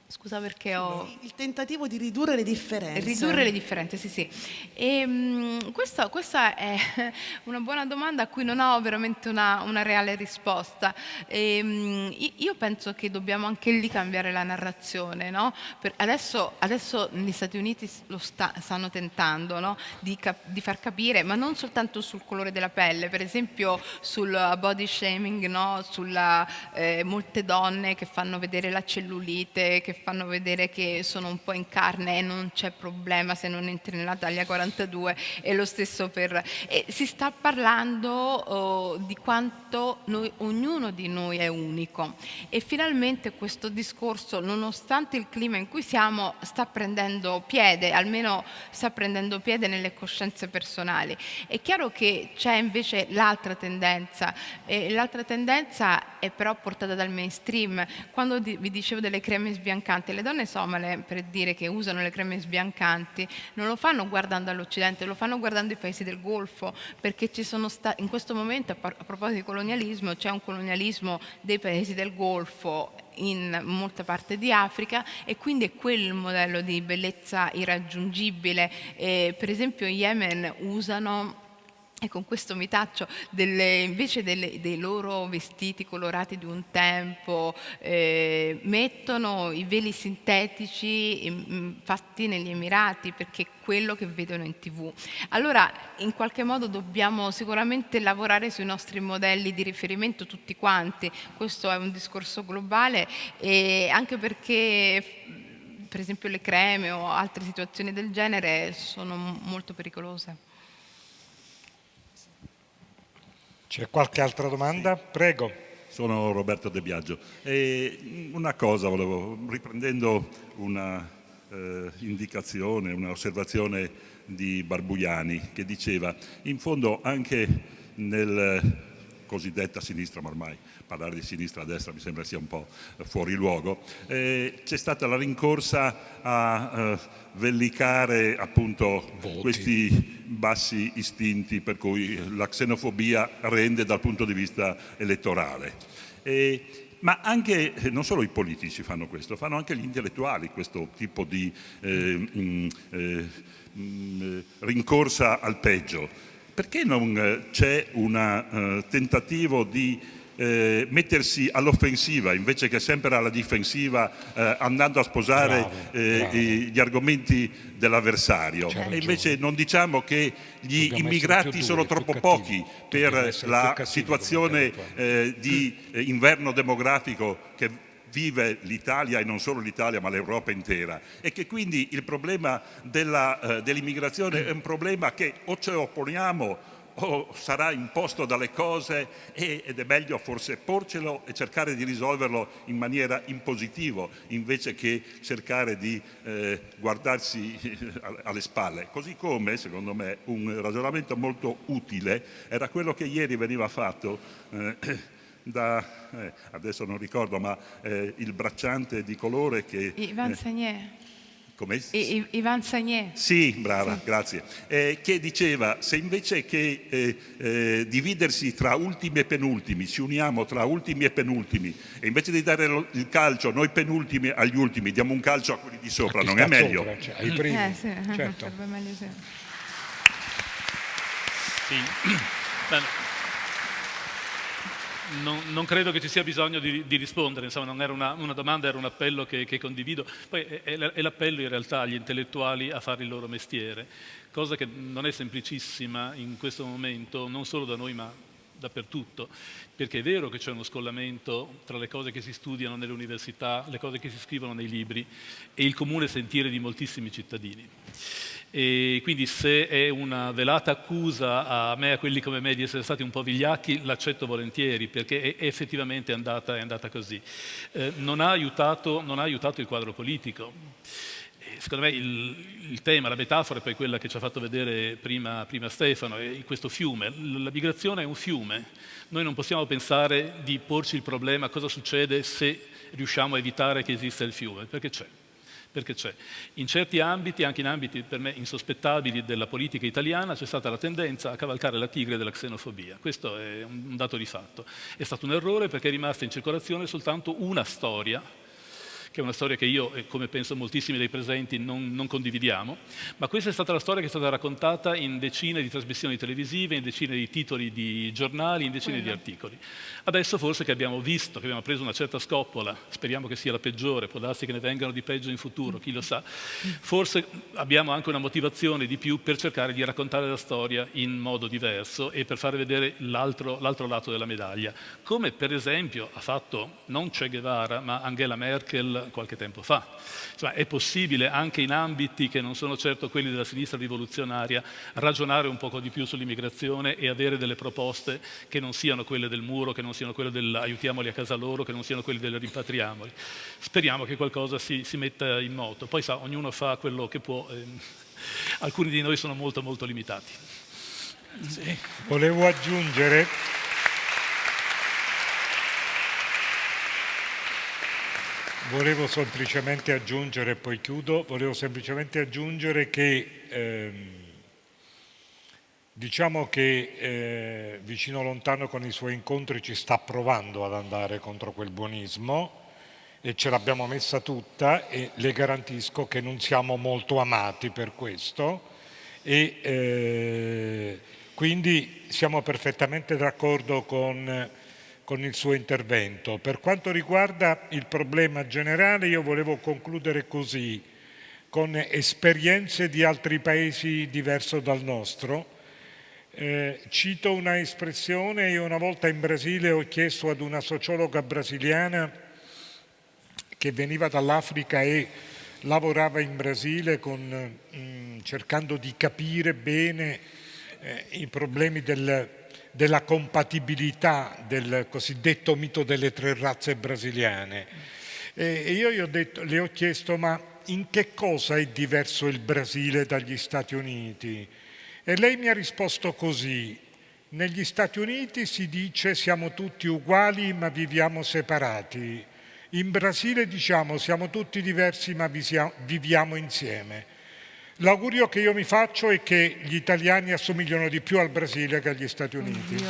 Scusa, perché ho... Il tentativo di ridurre le differenze. Ridurre le differenze, sì. E, questa è una buona domanda a cui non ho veramente una reale risposta. Io penso che dobbiamo anche lì cambiare la narrazione, no? Adesso negli Stati Uniti stanno tentando, no? di far capire, ma non soltanto sul colore della pelle, per esempio sul body shaming, no? Sulla molte donne che fanno vedere la cellulite, che fanno vedere che sono un po' in carne e non c'è problema se non entri nella taglia 42, e lo stesso si sta parlando di quanto ognuno di noi è unico, e finalmente questo discorso, nonostante il clima in cui siamo, sta prendendo piede, almeno sta prendendo piede nelle coscienze personali. È chiaro che c'è invece l'altra tendenza, e l'altra tendenza è però portata dal mainstream. Quando vi dicevo delle creme sbiancanti, le donne somale, per dire che usano le creme sbiancanti, non lo fanno guardando all'Occidente, lo fanno guardando i paesi del Golfo, perché ci sono in questo momento, a proposito di colonialismo, c'è un colonialismo dei paesi del Golfo in molta parte di Africa, e quindi è quel modello di bellezza irraggiungibile. Per esempio in Yemen usano, e con questo mi taccio, invece dei loro vestiti colorati di un tempo, mettono i veli sintetici fatti negli Emirati, perché è quello che vedono in TV. Allora, in qualche modo dobbiamo sicuramente lavorare sui nostri modelli di riferimento tutti quanti. Questo è un discorso globale, e anche perché per esempio le creme o altre situazioni del genere sono molto pericolose. C'è qualche altra domanda? Prego. Sono Roberto De Biagio. Una cosa volevo, riprendendo una indicazione, un'osservazione di Barbuiani, che diceva, in fondo anche nel cosiddetta sinistra, ma ormai parlare di sinistra a destra mi sembra sia un po' fuori luogo, c'è stata la rincorsa a vellicare appunto questi bassi istinti per cui la xenofobia rende dal punto di vista elettorale. Ma anche, non solo i politici fanno questo, fanno anche gli intellettuali questo tipo di rincorsa al peggio. Perché non c'è un tentativo di mettersi all'offensiva invece che sempre alla difensiva, andando a sposare gli argomenti dell'avversario? E invece non diciamo che gli immigrati sono troppo pochi per la situazione di inverno demografico che vive l'Italia, e non solo l'Italia ma l'Europa intera, e che quindi il problema dell'immigrazione è un problema che o ce lo opponiamo o sarà imposto dalle cose, ed è meglio forse porcelo e cercare di risolverlo in maniera impositiva invece che cercare di guardarsi alle spalle. Così come, secondo me, un ragionamento molto utile era quello che ieri veniva fatto adesso non ricordo, ma il bracciante di colore che... Ivan Sagné. Come? Ivan Sagné. Sì, brava, sì. Grazie. Che diceva, se invece che dividersi tra ultimi e penultimi, ci uniamo tra ultimi e penultimi, e invece di dare il calcio noi penultimi agli ultimi, diamo un calcio a quelli di sopra, non è meglio? Sopra, cioè, ai primi. Sì, certo. sarebbe meglio, sì. Sì. Beh, non credo che ci sia bisogno di rispondere, insomma non era una domanda, era un appello che condivido. Poi è l'appello in realtà agli intellettuali a fare il loro mestiere, cosa che non è semplicissima in questo momento, non solo da noi ma dappertutto, perché è vero che c'è uno scollamento tra le cose che si studiano nelle università, le cose che si scrivono nei libri e il comune sentire di moltissimi cittadini. E quindi se è una velata accusa a me e a quelli come me di essere stati un po' vigliacchi, l'accetto volentieri, perché è effettivamente andata così. Non ha aiutato il quadro politico. Secondo me il tema, la metafora è poi quella che ci ha fatto vedere prima Stefano, è questo fiume. La migrazione è un fiume. Noi non possiamo pensare di porci il problema cosa succede se riusciamo a evitare che esista il fiume, perché c'è. In certi ambiti, anche in ambiti per me insospettabili della politica italiana, c'è stata la tendenza a cavalcare la tigre della xenofobia. Questo è un dato di fatto. È stato un errore perché è rimasta in circolazione soltanto una storia, che è una storia che io, e come penso moltissimi dei presenti, non condividiamo, ma questa è stata la storia che è stata raccontata in decine di trasmissioni televisive, in decine di titoli di giornali, in decine di articoli. Adesso forse che abbiamo visto, che abbiamo preso una certa scoppola, speriamo che sia la peggiore, può darsi che ne vengano di peggio in futuro, chi lo sa, forse abbiamo anche una motivazione di più per cercare di raccontare la storia in modo diverso e per fare vedere l'altro lato della medaglia, come per esempio ha fatto non Che Guevara ma Angela Merkel qualche tempo fa. Insomma, è possibile anche in ambiti che non sono certo quelli della sinistra rivoluzionaria ragionare un poco di più sull'immigrazione e avere delle proposte che non siano quelle del muro, che non siano quelle del aiutiamoli a casa loro, che non siano quelle del rimpatriamoli. Speriamo che qualcosa si metta in moto. Poi sa, ognuno fa quello che può. Alcuni di noi sono molto molto limitati. Sì. Volevo aggiungere Volevo semplicemente aggiungere, e poi chiudo, che diciamo che Vicino Lontano con i suoi incontri ci sta provando ad andare contro quel buonismo e ce l'abbiamo messa tutta e le garantisco che non siamo molto amati per questo e quindi siamo perfettamente d'accordo con il suo intervento. Per quanto riguarda il problema generale, io volevo concludere così, con esperienze di altri paesi diverso dal nostro. Cito una espressione, io una volta in Brasile ho chiesto ad una sociologa brasiliana che veniva dall'Africa e lavorava in Brasile cercando di capire bene i problemi della compatibilità del cosiddetto mito delle tre razze brasiliane. E io le ho chiesto, ma in che cosa è diverso il Brasile dagli Stati Uniti? E lei mi ha risposto così: negli Stati Uniti si dice siamo tutti uguali ma viviamo separati. In Brasile diciamo siamo tutti diversi ma viviamo insieme. L'augurio che io mi faccio è che gli italiani assomigliano di più al Brasile che agli Stati Uniti.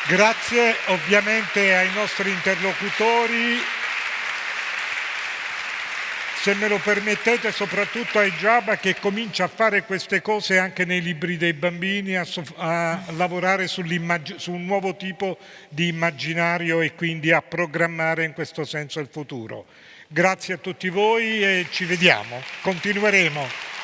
Grazie ovviamente ai nostri interlocutori. Se me lo permettete, soprattutto a Giaba che comincia a fare queste cose anche nei libri dei bambini, a lavorare su un nuovo tipo di immaginario e quindi a programmare in questo senso il futuro. Grazie a tutti voi e ci vediamo, continueremo.